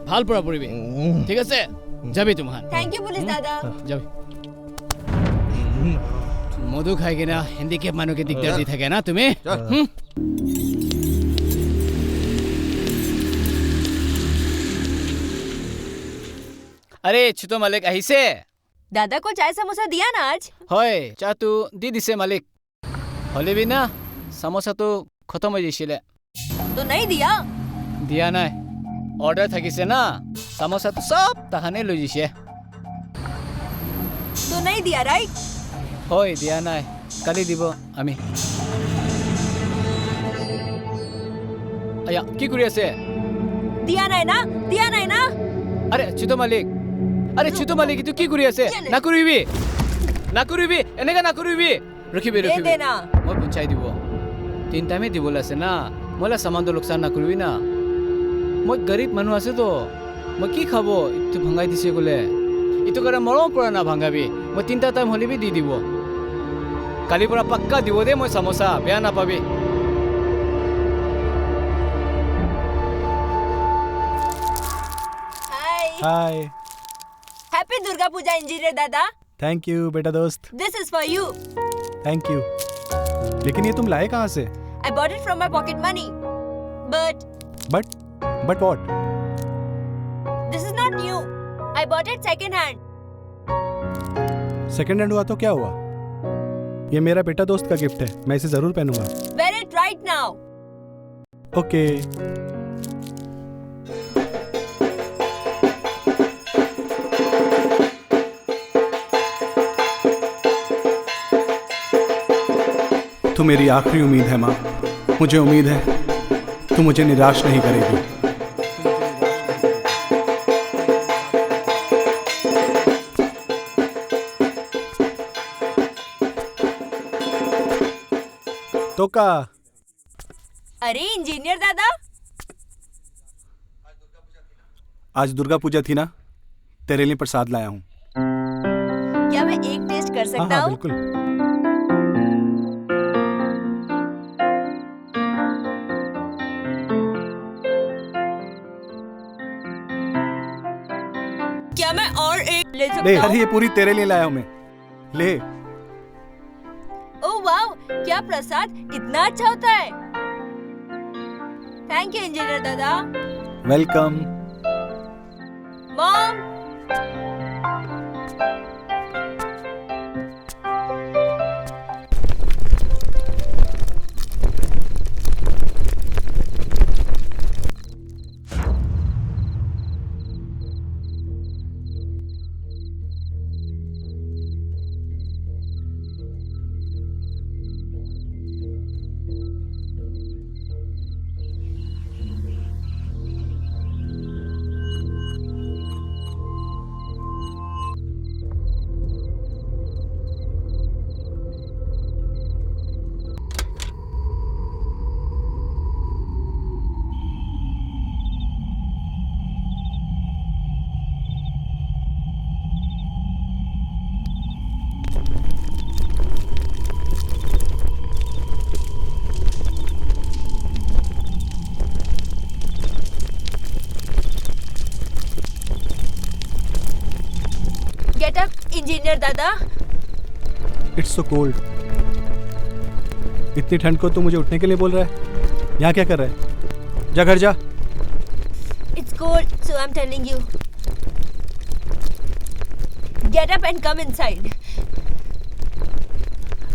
ভাল পৰা পৰিবি ঠিক আছে যাবি তুমি খান थैंक यू पुलिस दादा যাবি মধু খাই কিনা হেন্ডিকেপ মানুহকে দিগদাৰ দি থাকে না তুমি আরে ছোট মালিক আহিছে दादा को चाय समोसा दिया ना आज হয় চাহটো দি দিছে মালিক হ'লেবি না চামোচাটো খতম হৈ গৈছিলে तो नहीं दिया দিয়া নাই অৰ্ডাৰ থাকিছে না চামোচাটো সব তাহানে লৈ গৈছে तो नहीं दिया राइट হয় দিয়া নাই কালি দিব আমি আয়া কি কৰি আছে दिया नहीं ना আরে ছোট মালিক আরে ছোট মালিক তুই কি কৰি আছে নাকৰিবি এনেকা নাকৰিবি ৰখিবি दे देना মই পঞ্চাই দিব তিনটামে দিবলৈ আছে না মোলা সামানটো লোকচান নকৰিবি না মই গৰীব মানুহ আছে তো মই কি খাব ইটো ভাঙাই দিছে বোলে ইটো কাৰণে মৰম পৰা না ভাঙাবি মই তিনটা টাইম হ'লেবি দি দিব কালিৰ পৰা পাক্কা দিব দে মই চামোচা বেয়া নাপাবি हाय hi happy Durga Puja engineer दादा थैंक यू बेटा दोस्त this is for you thank you लेकिन ये तुम लाए कहाँ से I bought it from my pocket money but but what this is not new I bought it second hand second hand हुआ तो क्या हुआ ये मेरा बेटा दोस्त का गिफ्ट है मैं इसे जरूर पहनूंगा wear it right now okay तू मेरी आखिरी उम्मीद है माँ मुझे उम्मीद है तू मुझे निराश नहीं करेगी तो का अरे इंजीनियर दादा आज दुर्गा पूजा थी ना तेरे लिए प्रसाद लाया हूँ क्या मैं एक टेस्ट कर सकता हाँ हूँ बिल्कुल क्या मैं और एक ले ले सकता अरे हूँ ये पूरी तेरे लिए लाया हूँ मैं ले ओह वाओ क्या प्रसाद इतना अच्छा होता है थैंक यू इंजीनियर दादा welcome mom get up engineer दादा इट्स सो कोल्ड इतनी ठंड को तू मुझे उठने के लिए बोल रहा है यहाँ क्या कर रहा है जा घर जा It's cold, so I'm telling you. Get up and come inside.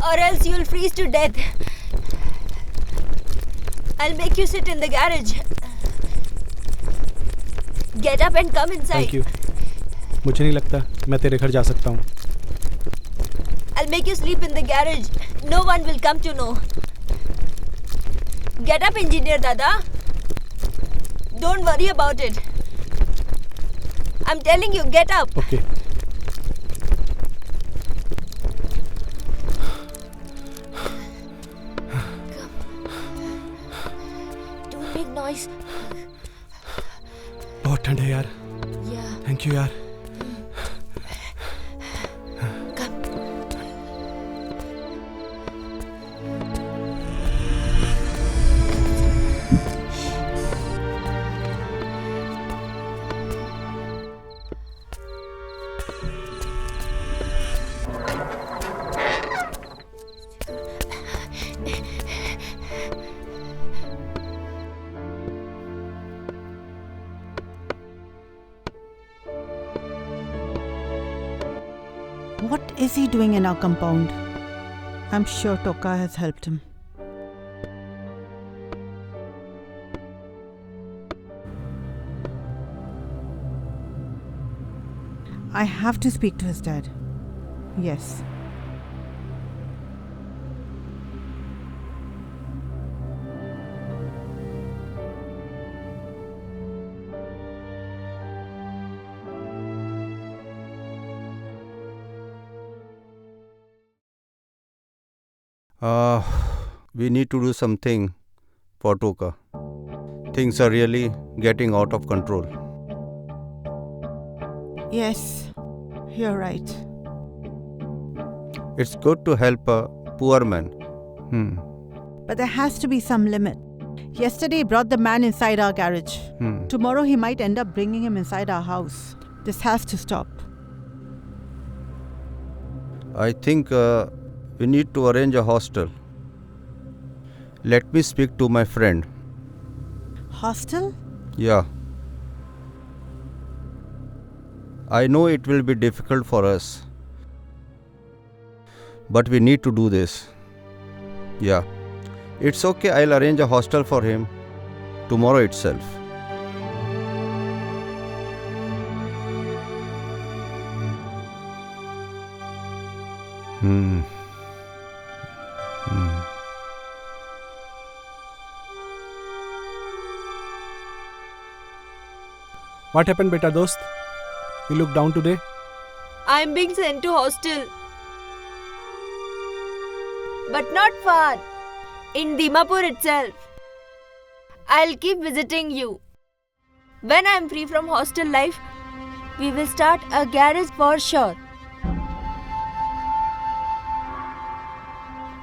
Or else you'll freeze to death. I'll make you sit in the garage. Get up and come inside. Thank you मुझे नहीं लगता मैं तेरे घर जा सकता हूँ I'll make you sleep in the garage. No one will come to know. Get up, engineer Dada. Don't worry about it. I'm telling you, get up. Okay Don't make noise. बहुत ठंड है यार Yeah. थैंक यू यार. What is he doing in our compound? I'm sure Toka has helped him. I have to speak to his dad. Yes. We need to do something for Toka. Things are really getting out of control. Yes, you're right. It's good to help a poor man. But there has to be some limit. Yesterday he brought the man inside our garage. Tomorrow he might end up bringing him inside our house. This has to stop. I think we need to arrange a hostel. Let me speak to my friend. Hostel? Yeah. I know it will be difficult for us, but we need to do this. Yeah. It's okay, I'll arrange a hostel for him tomorrow itself. What happened, beta dost? You look down today? I'm being sent to hostel. But not far. In Dimapur itself. I'll keep visiting you. When I'm free from hostel life, we will start a garage for sure.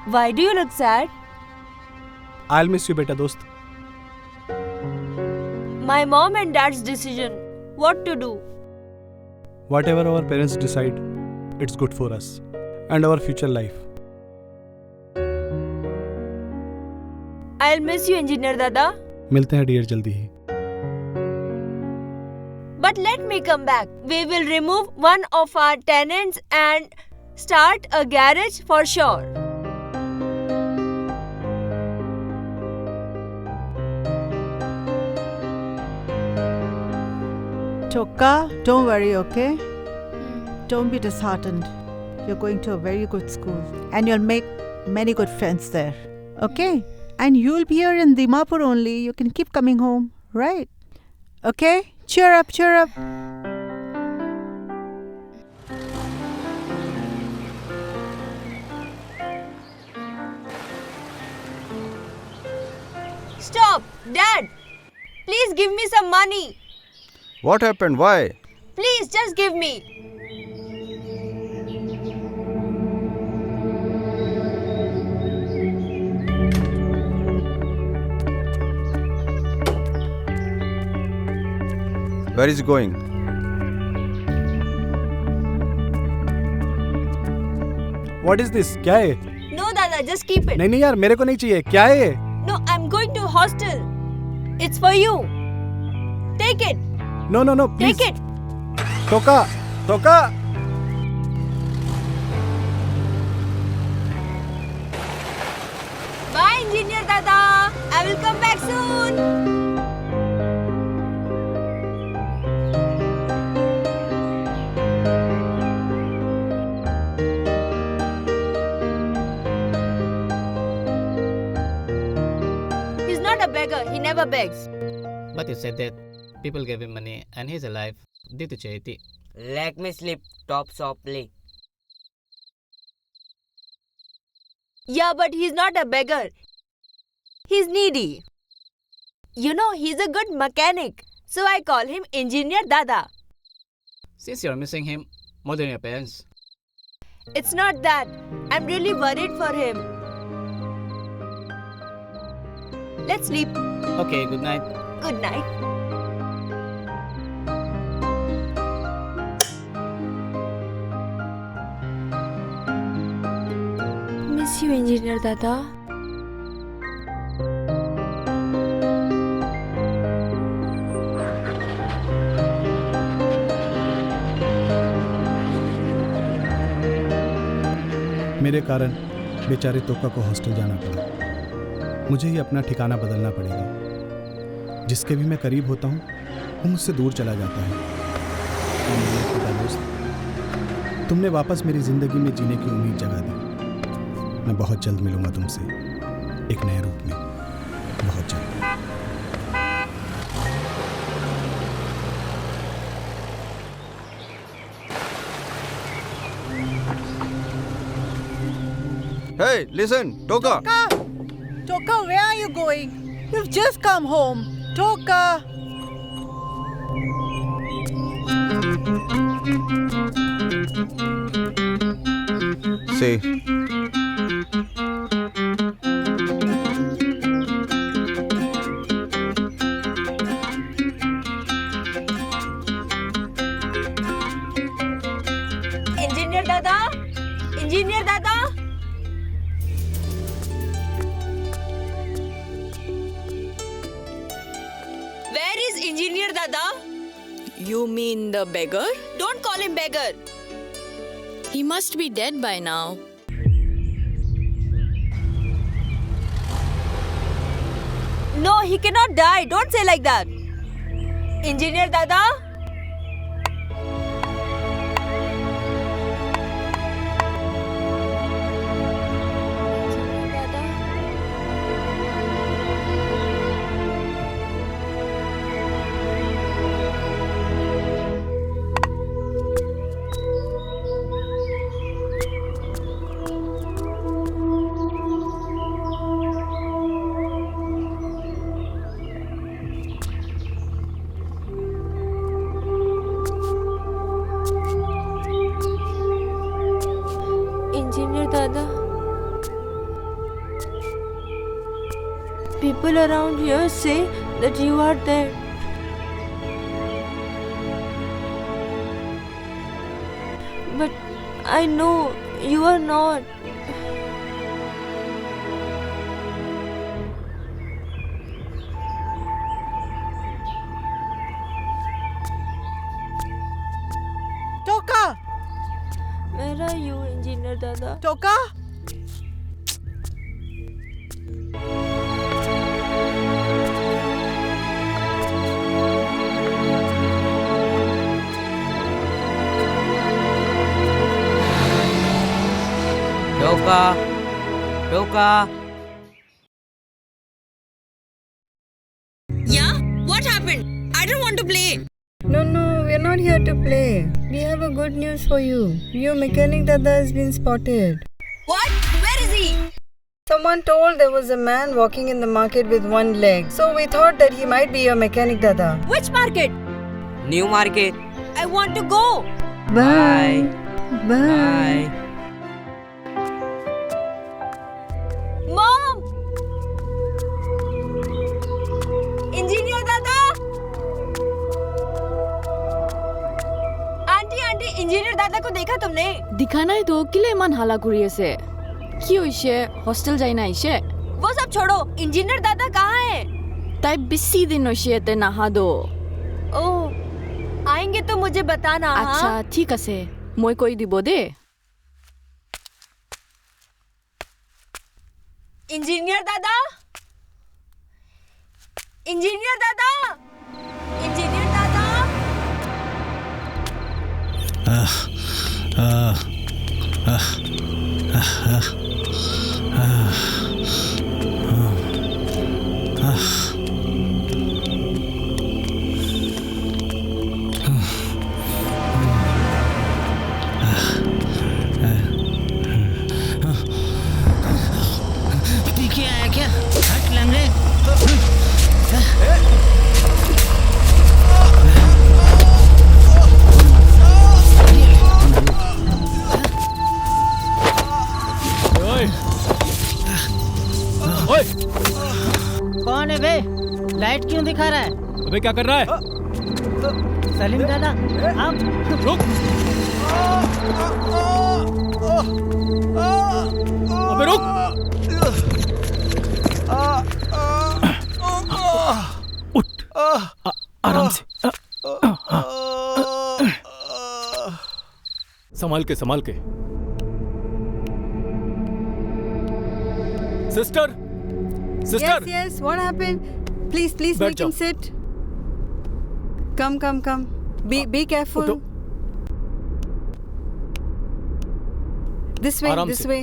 Why do you look sad? I'll miss you, beta dost. My mom and dad's decision. What to do? Whatever our parents decide, it's good for us and our future life. I'll miss you, Engineer Dada. मिलते हैं dear जल्दी ही. But let me come back. We will remove one of our tenants and start a garage for sure. Toka, don't worry, okay? Don't be disheartened. You're going to a very good school and you'll make many good friends there, okay? And you'll be here in Dimapur only. You can keep coming home, right? Okay? Cheer up, cheer up. Stop! Dad! Please give me some money. What happened? Why? Please, just give me. Where is he going? What is this? क्या है? No, Dada, just keep it. नहीं नहीं यार, मेरे को नहीं चाहिए. क्या है ये? No, I'm going to hostel. It's for you. Take it. No, no, no, please. Take it. Toka, Toka. Bye, Engineer Dada. I will come back soon. He's not a beggar. He never begs. But he said that people gave him money and he's alive due to charity. Let me sleep. Talk softly. Yeah, but he's not a beggar. He's needy. You know, he's a good mechanic. So I call him Engineer Dada. since you're missing him more than your parents. It's not that. I'm really worried for him. Let's sleep. Okay, good night. Good night. Miss you, Engineer Dada. मेरे कारण बेचारे तोका को hostel जाना पड़ा। मुझे ही अपना ठिकाना बदलना पड़ेगा। जिसके भी मैं करीब होता हूँ वो मुझसे दूर चला जाता है। और मेरे खुदा दोस्त, तुमने वापस मेरी ज़िंदगी में जीने की उम्मीद जगा दी। मैं बहुत जल्द मिलूंगा तुमसे, एक नए रूप में, बहुत जल्द। Hey, listen, Toka. Toka, where are you going? You've just come home. Toka. See. Engineer Dada. Engineer Dada. Where is Engineer Dada? You mean the beggar? Don't call him beggar. He must be dead by now. No, he cannot die. Don't say like that. Engineer Dada? Engineer Dada, people around here say that you are dead. But I know you are not. Toka. Where are you, Engineer Dada? Toka. Toka. Toka. Yeah? What happened? I don't want to play. No, we're not here to play. We have a good news for you. Your mechanic Dada has been spotted. What? Where is he? Someone told there was a man walking in the market with one leg. So we thought that he might be your mechanic Dada. Which market? New market. I want to go. Bye. Bye. Mom! Engineer Dada! Aunty engineer दादा को देखा तुमने? দেখা নাই তো কিলে ইমান হালা কৰি আছে কি হইছে হোস্টেল যাই না আইছে वो सब छोड़ो इंजीनियर दादा कहाँ है? তাই বেছি দিন হইছে তে নাহা দো ओह आएंगे तो मुझे बताना আচ্ছা हाँ? ঠিক আছে মই কৈ দিব দে इंजीनियर दादा इंजीनियर दादा इंजीनियर दादा पीछे आया क्या हट लंगड़े क्यों दिखा रहा है? अबे क्या कर रहा है? सलीम दादा आप रुक। अबे रुक। उठ। आराम से। संभाल के संभाल के। Sister sister. Yes, what happened? Please, बैठ make जाओ। him sit. Come. Be careful. उठो। This way, आराम this से। way.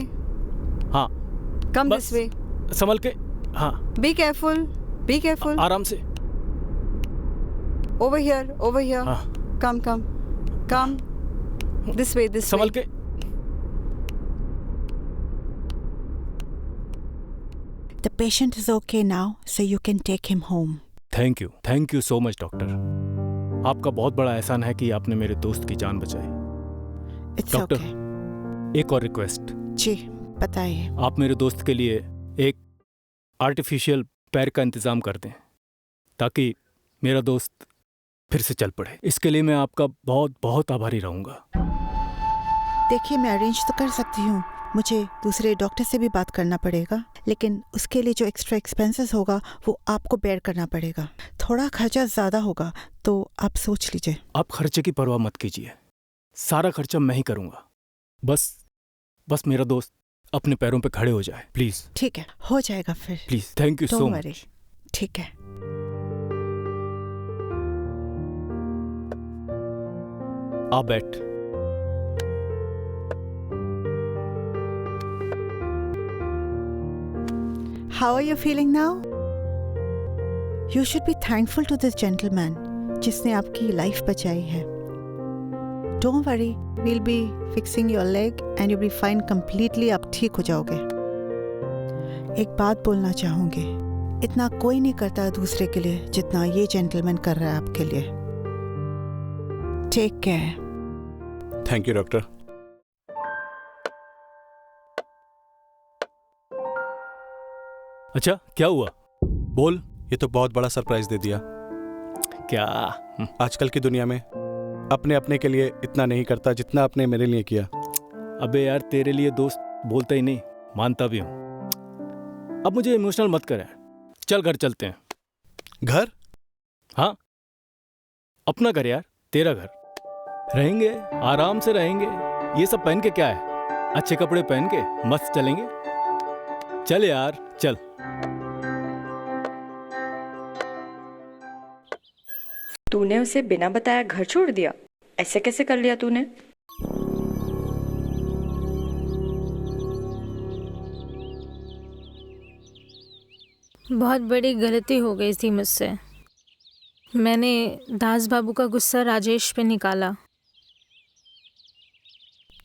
हाँ Come बस this way. संभल के। हाँ Be careful. आराम से। Over here. हाँ Come. This way. संभल के। The patient is okay now, so you can take him home. Thank you so much doctor. आपका बहुत बड़ा एहसान है कि आपने मेरे दोस्त की जान बचाई। It's doctor okay. एक और रिक्वेस्ट। जी बताइए। आप मेरे दोस्त के लिए एक आर्टिफिशियल पैर का इंतजाम कर दें ताकि मेरा दोस्त फिर से चल पड़े। इसके लिए मैं आपका बहुत बहुत आभारी रहूँगा। देखिए मैं अरेंज तो कर सकती हूँ, मुझे दूसरे डॉक्टर से भी बात करना पड़ेगा, लेकिन उसके लिए जो एक्स्ट्रा एक्सपेंसेस होगा वो आपको बेयर करना पड़ेगा। थोड़ा खर्चा ज़्यादा होगा तो आप सोच लीजिए। आप खर्चे की परवाह मत कीजिए, सारा खर्चा मैं ही करूँगा। बस मेरा दोस्त अपने पैरों पे खड़े हो जाए, प्लीज़। ठीक है, हो जाएगा फिर। Please, thank you so much. Much. ठीक है। आप बैठ। How are you feeling now? You should be thankful to this gentleman जिसने आपकी लाइफ बचाई है। Don't worry, we'll be fixing your leg and you'll be fine completely। आप ठीक हो जाओगे। एक बात बोलना चाहूँगी, इतना कोई नहीं करता दूसरे के लिए जितना ये जेंटलमैन कर रहा है आपके लिए। Take care. Thank you doctor. अच्छा क्या हुआ? बोल। ये तो बहुत बड़ा सरप्राइज दे दिया। क्या? आजकल की दुनिया में अपने अपने के लिए इतना नहीं करता जितना आपने मेरे लिए किया। अबे यार, तेरे लिए दोस्त बोलता ही नहीं, मानता भी हूँ। अब मुझे इमोशनल मत कर, चल घर चलते हैं। घर? हाँ, अपना घर यार, तेरा घर। रहेंगे, आराम से रहेंगे। ये सब पहन के क्या है, अच्छे कपड़े पहन के मस्त चलेंगे। चल यार चल। तूने उसे बिना बताया घर छोड़ दिया? ऐसे कैसे कर लिया तूने? बहुत बड़ी गलती हो गई थी मुझसे। मैंने दास बाबू का गुस्सा राजेश पे निकाला।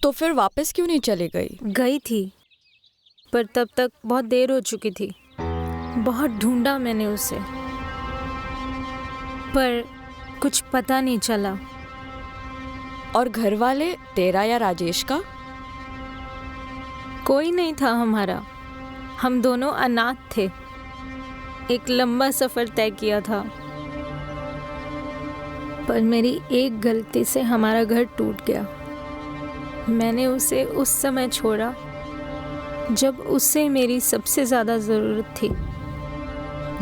तो फिर वापस क्यों नहीं चली गई? गई थी, पर तब तक बहुत देर हो चुकी थी। बहुत ढूंढा मैंने उसे, पर कुछ पता नहीं चला। और घर वाले, तेरा या राजेश का? कोई नहीं था हमारा, हम दोनों अनाथ थे। एक लंबा सफर तय किया था, पर मेरी एक गलती से हमारा घर टूट गया। मैंने उसे उस समय छोड़ा जब उससे मेरी सबसे ज्यादा जरूरत थी।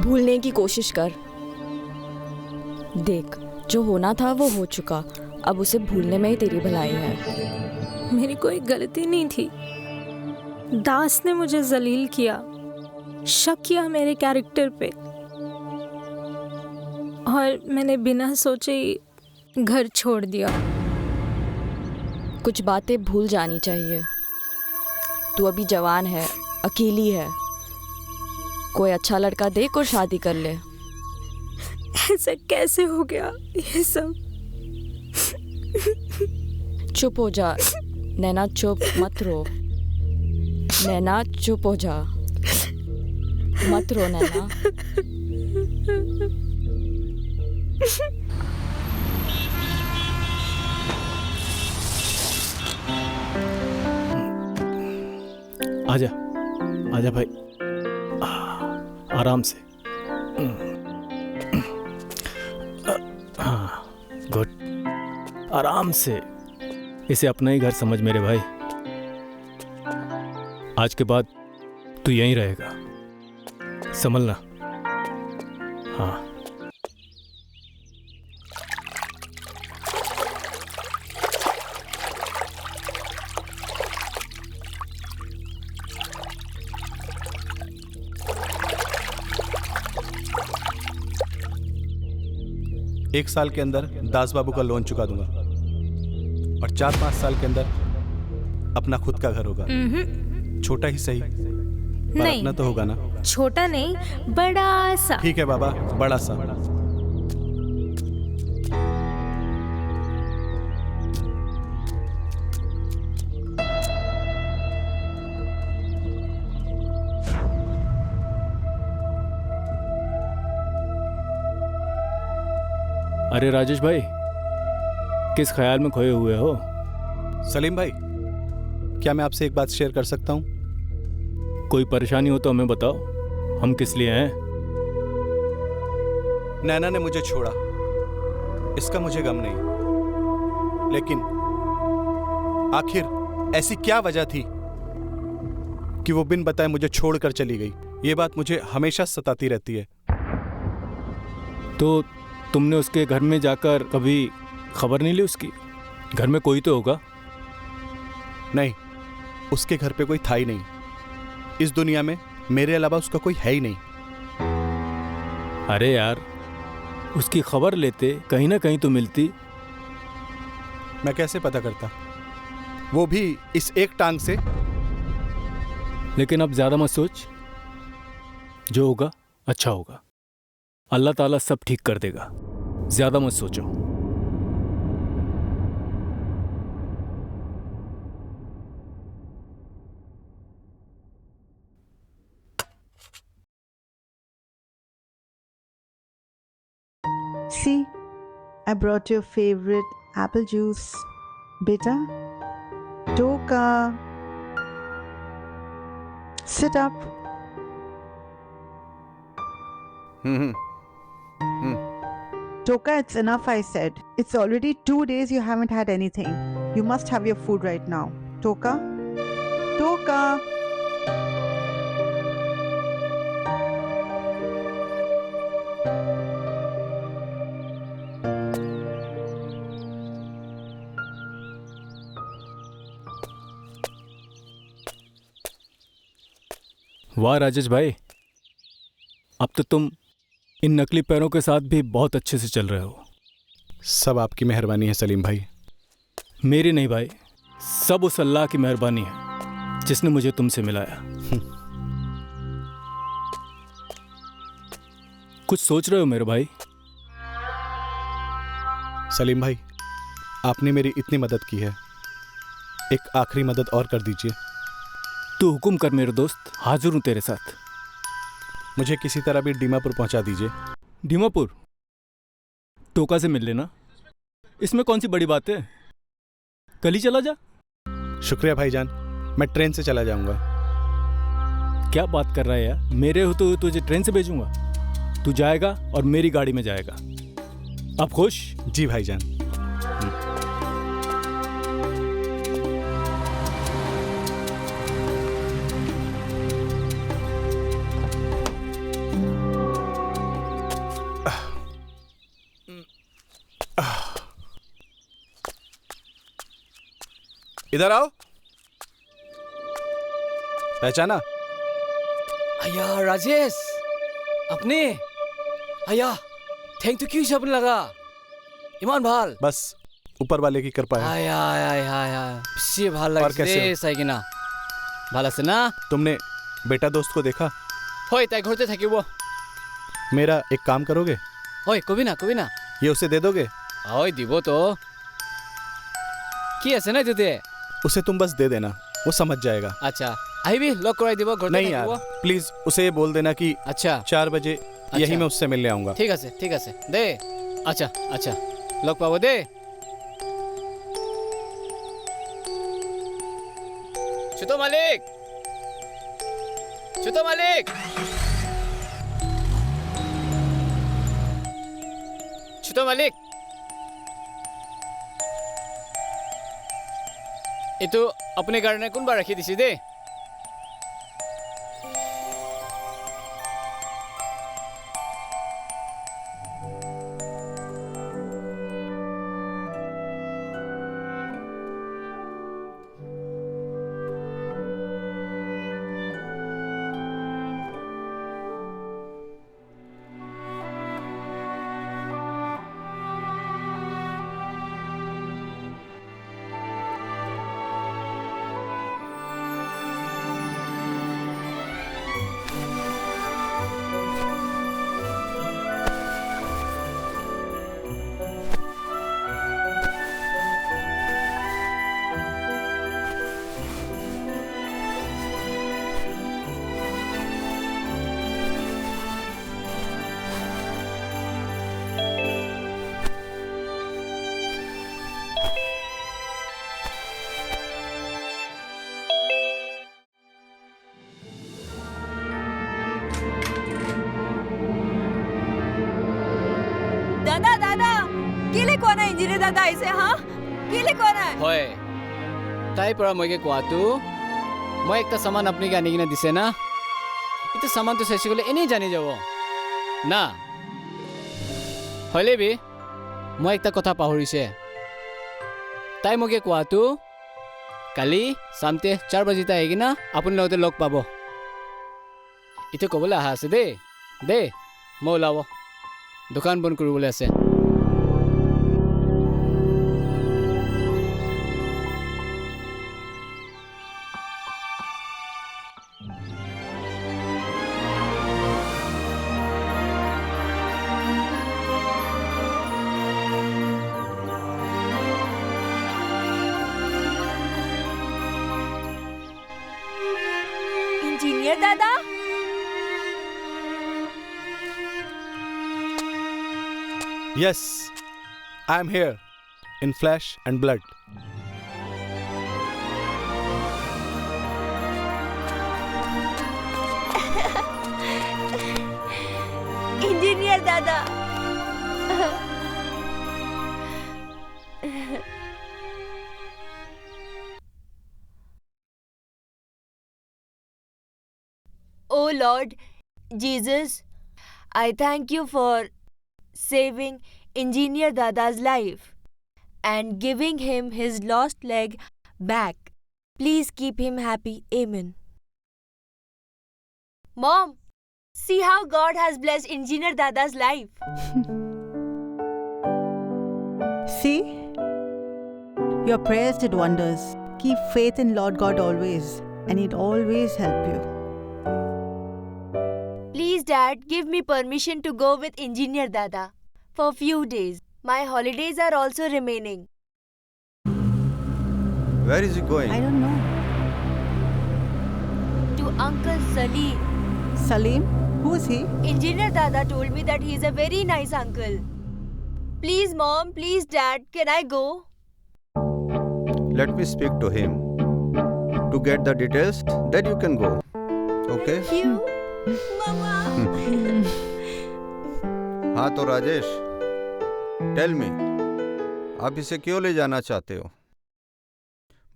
भूलने की कोशिश कर। देख, जो होना था वो हो चुका, अब उसे भूलने में ही तेरी भलाई है। मेरी कोई गलती नहीं थी। दास ने मुझे जलील किया, शक किया मेरे कैरेक्टर पे, और मैंने बिना सोचे ही घर छोड़ दिया। कुछ बातें भूल जानी चाहिए। तू अभी जवान है, अकेली है। कोई अच्छा लड़का देख और शादी कर ले। ऐसा कैसे हो गया ये सब? चुप हो जा नैना, चुप मत रो। नैना चुप हो जा, मत रो नैना। आजा आजा भाई, आराम से। हाँ गुड, आराम से। इसे अपना ही घर समझ मेरे भाई। आज के बाद तू यहीं रहेगा, संभलना। हाँ। एक साल के अंदर दास बाबू का लोन चुका दूंगा और 4-5 साल के अंदर अपना खुद का घर होगा। छोटा ही सही, पर नहीं। अपना तो होगा ना। छोटा नहीं, बड़ा सा। ठीक है बाबा, बड़ा सा। अरे राजेश भाई, किस ख्याल में खोए हुए हो? सलीम भाई, क्या मैं आपसे एक बात शेयर कर सकता हूँ? कोई परेशानी हो तो हमें बताओ, हम किस लिए हैं। नैना ने मुझे छोड़ा, इसका मुझे गम नहीं, लेकिन आखिर ऐसी क्या वजह थी कि वो बिन बताए मुझे छोड़कर चली गई? ये बात मुझे हमेशा सताती रहती है। तो तुमने उसके घर में जाकर कभी खबर नहीं ली उसकी? घर में कोई तो होगा। नहीं, उसके घर पे कोई था ही नहीं। इस दुनिया में मेरे अलावा उसका कोई है ही नहीं। अरे यार, उसकी खबर लेते, कहीं ना कहीं तो मिलती। मैं कैसे पता करता, वो भी इस एक टांग से? लेकिन अब ज्यादा मत सोच, जो होगा अच्छा होगा। अल्लाह ताला सब ठीक कर देगा, ज्यादा मत सोचो। See, I brought your favorite apple juice. Beta, Toka, sit up. Toka, it's enough, I said. It's already 2 days you haven't had anything. You must have your food right now. Toka? Toka! वाह राजेश भाई, अब तो तुम इन नकली पैरों के साथ भी बहुत अच्छे से चल रहे हो। सब आपकी मेहरबानी है सलीम भाई। मेरी नहीं भाई, सब उस अल्लाह की मेहरबानी है जिसने मुझे तुमसे मिलाया। कुछ सोच रहे हो मेरे भाई? सलीम भाई, आपने मेरी इतनी मदद की है, एक आखिरी मदद और कर दीजिए। तू हुक्म कर मेरे दोस्त, हाजिर हूं तेरे साथ। मुझे किसी तरह भी दीमापुर पहुंचा दीजिए। दीमापुर? टोका से मिल लेना, इसमें कौन सी बड़ी बात है, कल ही चला जा। शुक्रिया भाईजान, मैं ट्रेन से चला जाऊंगा। क्या बात कर रहा है यार, मेरे हो तो तुझे ट्रेन से भेजूंगा। तू जाएगा और मेरी गाड़ी में जाएगा। अब खुश? जी भाईजान। इधर आओ। पहचाना? अया राजेश, अपने अया थैंक यू क्यों शब्द लगा इमान भाल। बस ऊपर वाले की कृपा है। आया आया आया आया पिछे भाल लग और कैसे हो? सही ना भाला से ना। तुमने बेटा दोस्त को देखा? होय ताई घरते थाकी वो। मेरा एक काम करोगे? होय कभी ना ये उसे दे दोगे? होय दिबो तो की আছে না দিতে। उसे तुम बस दे देना, वो समझ जाएगा। अच्छा আহিবি লক করাই দিব ঘরতে नहीं यार, प्लीज उसे ये बोल देना कि अच्छा 4 बजे यही मैं उससे मिलने आऊंगा। ঠিক আছে দে। अच्छा अच्छा লক পাবো দে। ছোট মালিক ছোট तो मालिक इतो अपने गाड़ी कोनबा रखी दिसी दे दादा दादा किले कोना इंजिनियर दादा ऐसे हाँ किले कोना होय ताई परा मगे कोआतु मैं एक सामान अपनी गानी की ना दिसे ना इतो सामान तो सैसी कोले इन्हीं जानी जाओ ना होले भी मैं एक कथा पाहुरी से ताई मगे कोआतु काली शामते 4 बजे ता आएगी ना अपन लोग लोग पाबो इतो कबले आहा से दे मैं ओलावो दुकान बंद करू बोले ऐसे इंजीनियर दादा Yes, I am here in flesh and blood. Engineer दादा Oh Lord Jesus, I thank you for saving Engineer Dada's life and giving him his lost leg back. Please keep him happy. Amen. Mom, see how God has blessed Engineer Dada's life. See? Your prayers did wonders. Keep faith in Lord God always, and He'll always help you. Please, Dad, give me permission to go with Engineer Dada for a few days. My holidays are also remaining. Where is he going? I don't know. To Uncle Salim. Salim? Who is he? Engineer Dada told me that he is a very nice uncle. Please, Mom, please, Dad, can I go? Let me speak to him. To get the details, then you can go. Okay? You? Mama. हाँ तो Rajesh, tell me, आप इसे क्यों ले जाना चाहते हो?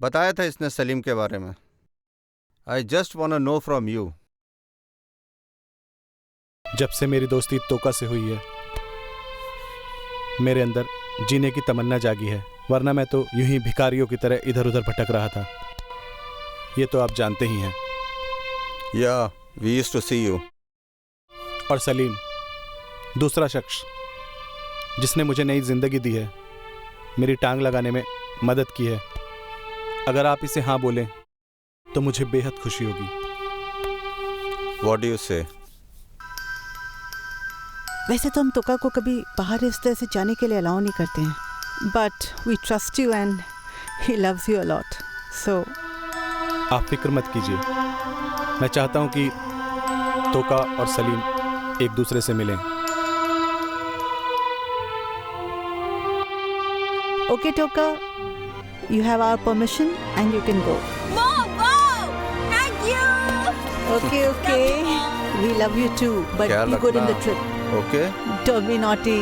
बताया था इसने सलीम के बारे में. I just wanna know from you. जब से मेरी दोस्ती तोका से हुई है, मेरे अंदर जीने की तमन्ना जागी है, वरना मैं तो यूं ही भिखारियों की तरह इधर उधर भटक रहा था. ये तो आप जानते ही हैं. Yeah, we used to see you. और सलीम, दूसरा शख्स जिसने मुझे नई जिंदगी दी है, मेरी टांग लगाने में मदद की है. अगर आप इसे हाँ बोलें तो मुझे बेहद खुशी होगी. What do you say? वैसे तो हम तोका को कभी बाहर इस तरह से जाने के लिए अलाउ नहीं करते हैं. But we trust you and he loves you a lot. So आप फिक्र मत कीजिए. मैं चाहता हूं कि तोका और सलीम एक दूसरे से मिलें. Okay, Toka, you have our permission and you can go. Mom, wow! Thank you! Okay, okay. We love you too, but ख्याल be good in the रखना. trip. Okay? Don't be naughty.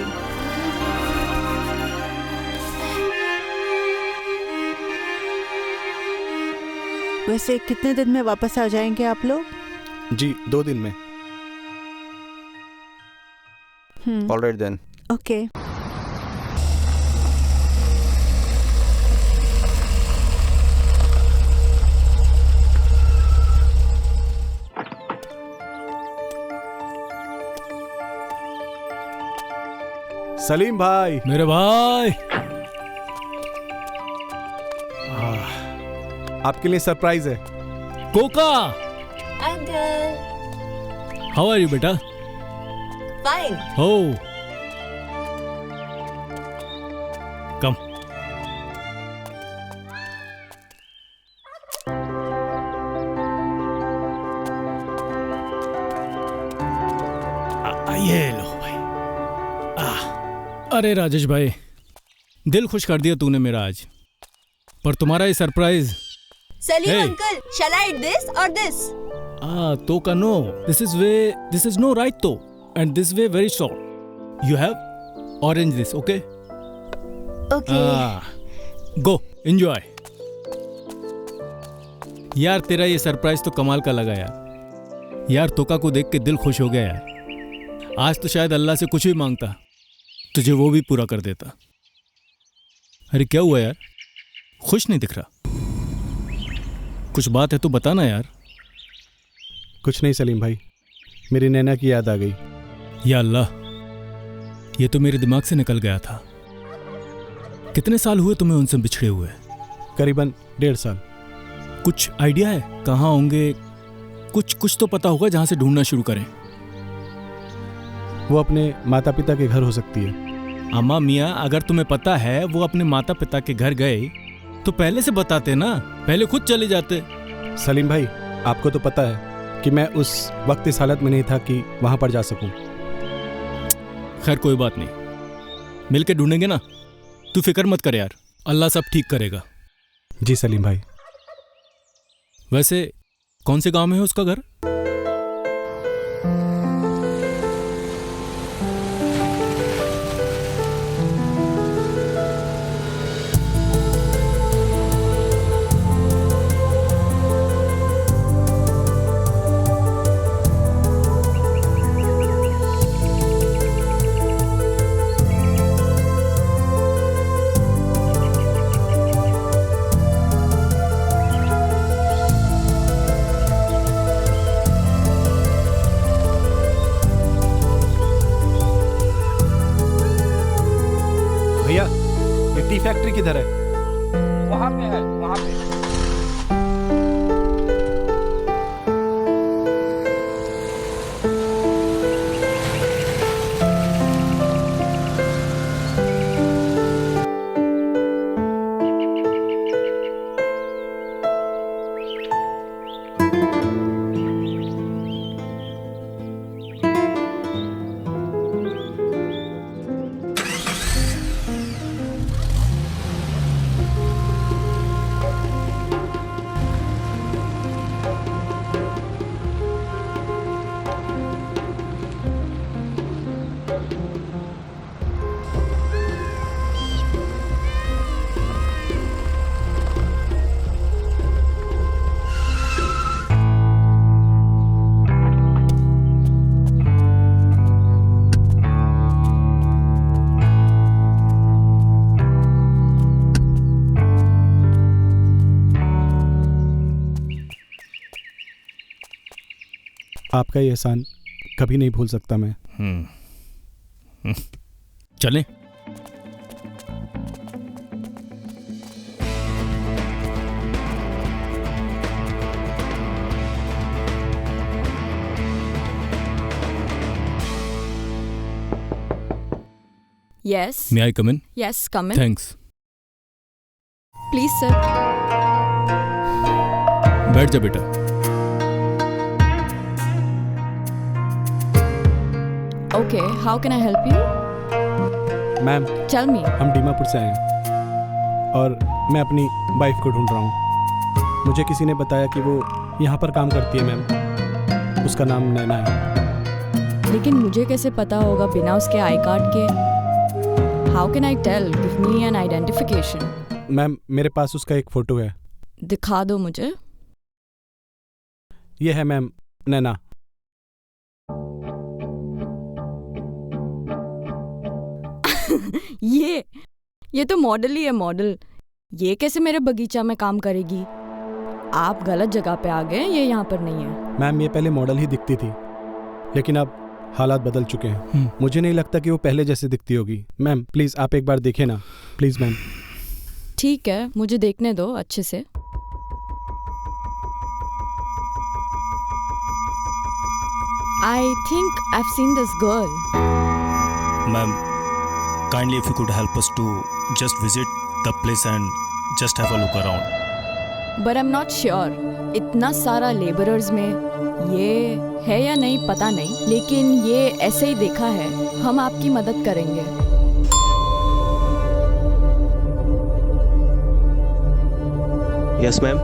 वैसे कितने दिन में वापस आ जाएंगे आप लोग? जी 2 दिन में। Alright then. ओके। सलीम भाई, मेरे भाई, आपके लिए सरप्राइज है। कोका, अंकल। हाउ आर यू बेटा? फाइन। हो, कम। ये लो भाई। अरे राजेश भाई, दिल खुश कर दिया तूने मेरा आज। पर तुम्हारा ये surprise. Salim uncle, shall I eat this or this? तो का no, this is no right तो, and this way very short. You have orange this, okay? Okay. Go, enjoy. यार तेरा ये सरप्राइज तो कमाल का लगा यार। यार तोका को देख के दिल खुश हो गया यार। आज तो शायद अल्लाह से कुछ भी मांगता, तुझे वो भी पूरा कर देता। अरे क्या हुआ यार, खुश नहीं दिख रहा? कुछ बात है तो बताना यार। कुछ नहीं सलीम भाई, मेरी नैना की याद आ गई। या अल्लाह, ये तो मेरे दिमाग से निकल गया था। कितने साल हुए तुम्हें उनसे बिछड़े हुए? करीबन 1.5 साल। कुछ आइडिया है कहाँ होंगे? कुछ तो पता होगा जहाँ से ढूंढना शुरू करें। वो अपने माता पिता के घर हो सकती है। अम्मा मियाँ, अगर तुम्हें पता है वो अपने माता पिता के घर गए तो पहले से बताते ना, पहले खुद चले जाते। सलीम भाई, आपको तो पता है कि मैं उस वक्त इस हालत में नहीं था कि वहां पर जा सकूं। खैर कोई बात नहीं, मिलके ढूंढेंगे ना। तू फिक्र मत कर यार, अल्लाह सब ठीक करेगा। जी सलीम भाई। वैसे कौन से गांव में है उसका घर? भैया, ये टी फैक्ट्री किधर है? वहाँ पे है, वहाँ पे। आपका ये एहसान कभी नहीं भूल सकता मैं। चलें? Yes. May I come in? Yes, come in. Thanks. Please, sir. बैठ जा बेटा। Okay, how can I help you? Ma'am, Tell me. हम दीमापुर से आए हैं और मैं अपनी वाइफ को ढूंढ रहा हूँ। मुझे किसी ने बताया कि वो यहाँ पर काम करती है मैम। उसका नाम नैना है। लेकिन मुझे कैसे पता होगा बिना उसके आई कार्ड के? How can I tell? Give me an identification. Ma'am, मेरे पास उसका एक फ़ोटो है। दिखा दो मुझे। ये है मैम नैना। ये तो मॉडल ही है, मॉडल। ये कैसे मेरे बगीचा में काम करेगी? आप गलत जगह पे आ गए, ये यहाँ पर नहीं है। मैम ये पहले मॉडल ही दिखती थी, लेकिन अब हालात बदल चुके हैं। मुझे नहीं लगता कि वो पहले जैसे दिखती होगी। मैम प्लीज आप एक बार देखिए ना, प्लीज मैम। ठीक है, मुझे देखने दो अच्छे से। I think I've seen this girl. Ma'am, kindly if you could help us to just visit the place and just have a look around. But I'm not sure. इतना सारा लेबरर्स में ये है या नहीं पता नहीं, लेकिन ये ऐसे ही देखा है। हम आपकी मदद करेंगे। Yes, ma'am.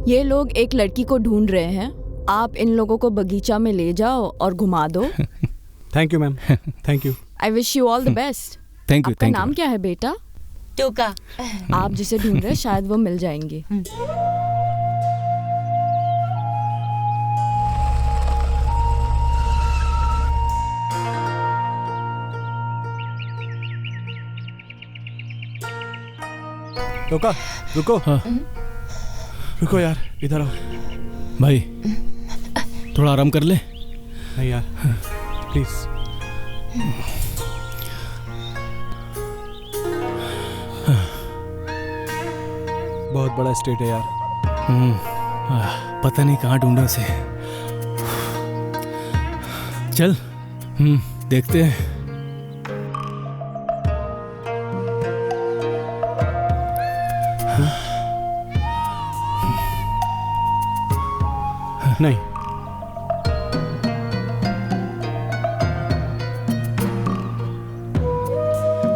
ये लोग एक लड़की को ढूंढ रहे हैं। आप इन लोगों को बगीचा में ले जाओ और घुमा दो। Thank you ma'am, thank you. I wish you all the best. Thank you. आपका नाम क्या है बेटा? टोका। आप जिसे ढूंढ रहे हैं शायद वो मिल जाएंगी। टोका रुको। रुको यार, इधर आओ। भाई थोड़ा आराम कर ले। नहीं यार प्लीज। बहुत बड़ा स्टेट है यार। पता नहीं कहाँ ढूंढा उसे। चल देखते हैं। नहीं,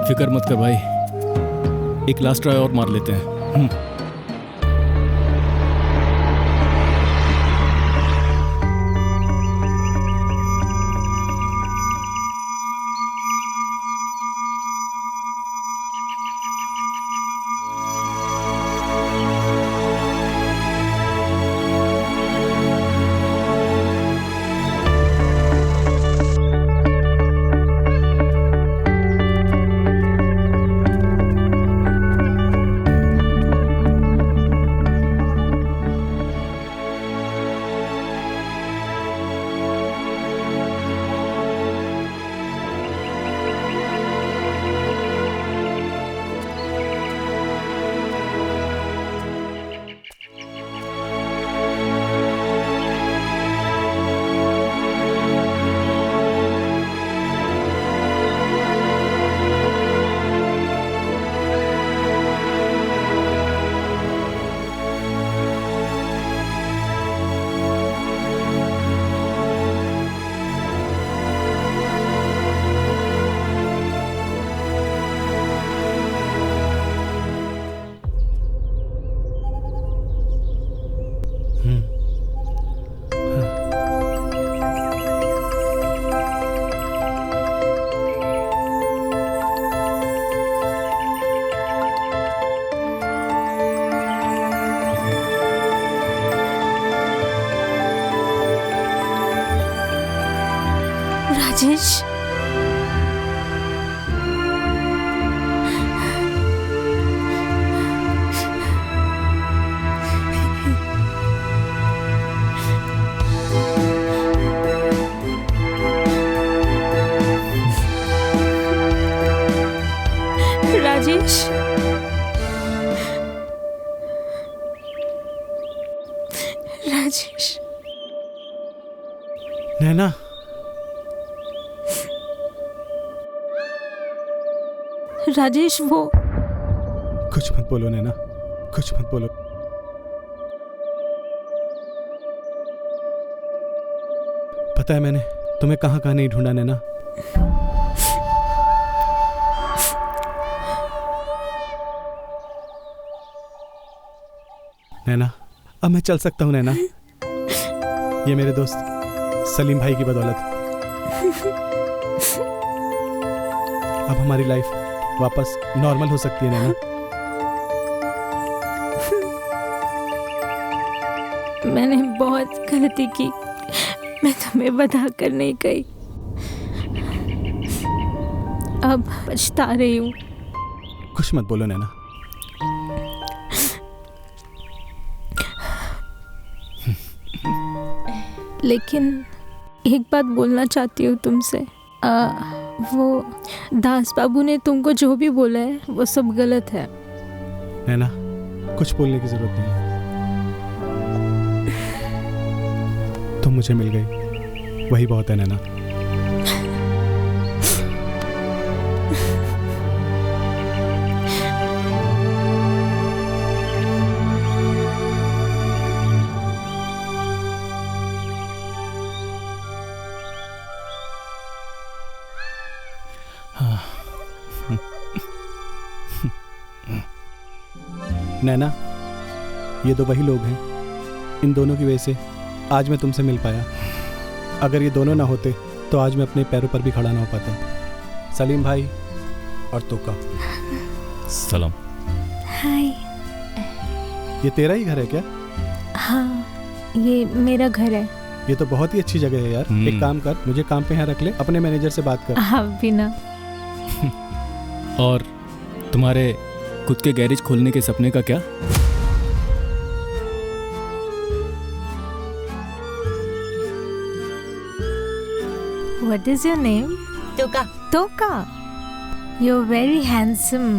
फिक्र मत कर भाई, एक लास्ट ट्राई और मार लेते हैं। राजेश, राजेश, राजेश। नैना, राजेश वो कुछ मत बोलो नैना, कुछ मत बोलो। पता है मैंने तुम्हें कहाँ कहाँ नहीं ढूंढा नैना। नैना अब मैं चल सकता हूँ नैना, ये मेरे दोस्त सलीम भाई की बदौलत। अब हमारी लाइफ वापस नॉर्मल हो सकती है नैना। बहुत गलती की। मैं तुम्हें बता कर नहीं गई। अब पछता रही हूँ। कुछ मत बोलो नैना। लेकिन एक बात बोलना चाहती हूँ तुमसे। वो दास बाबू ने तुमको जो भी बोला है वो सब गलत है। नैना, कुछ बोलने की जरूरत नहीं है। तुम मुझे मिल गई, वही बहुत है नैना। नैना, ये तो वही लोग हैं। इन दोनों की वजह से आज मैं तुमसे मिल पाया। अगर ये दोनों ना होते तो आज मैं अपने पैरों पर भी खड़ा ना हो पाता। सलीम भाई और तोका। सलाम। हाय। ये तेरा ही घर है क्या? हाँ, ये मेरा घर है। ये तो बहुत ही अच्छी जगह है यार। एक काम कर, मुझे काम पे यहाँ रख ले, अपने मैनेजर से बात कर। हाँ बिना। और तुम्हारे खुद के गैरेज खोलने के सपने का क्या? What is your name? Toka. Toka. You're very handsome.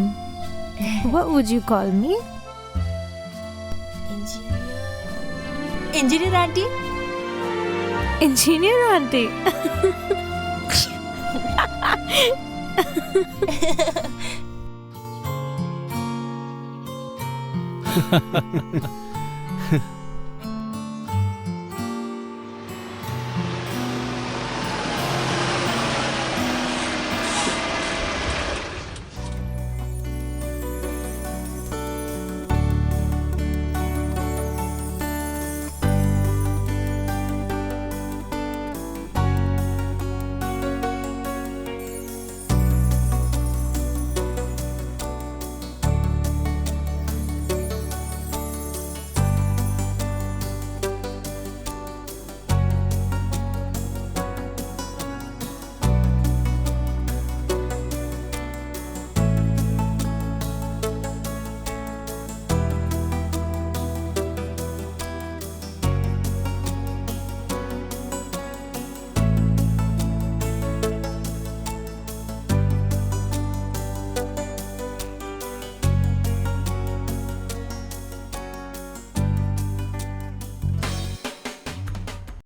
What would you call me? Engineer auntie. Engineer auntie.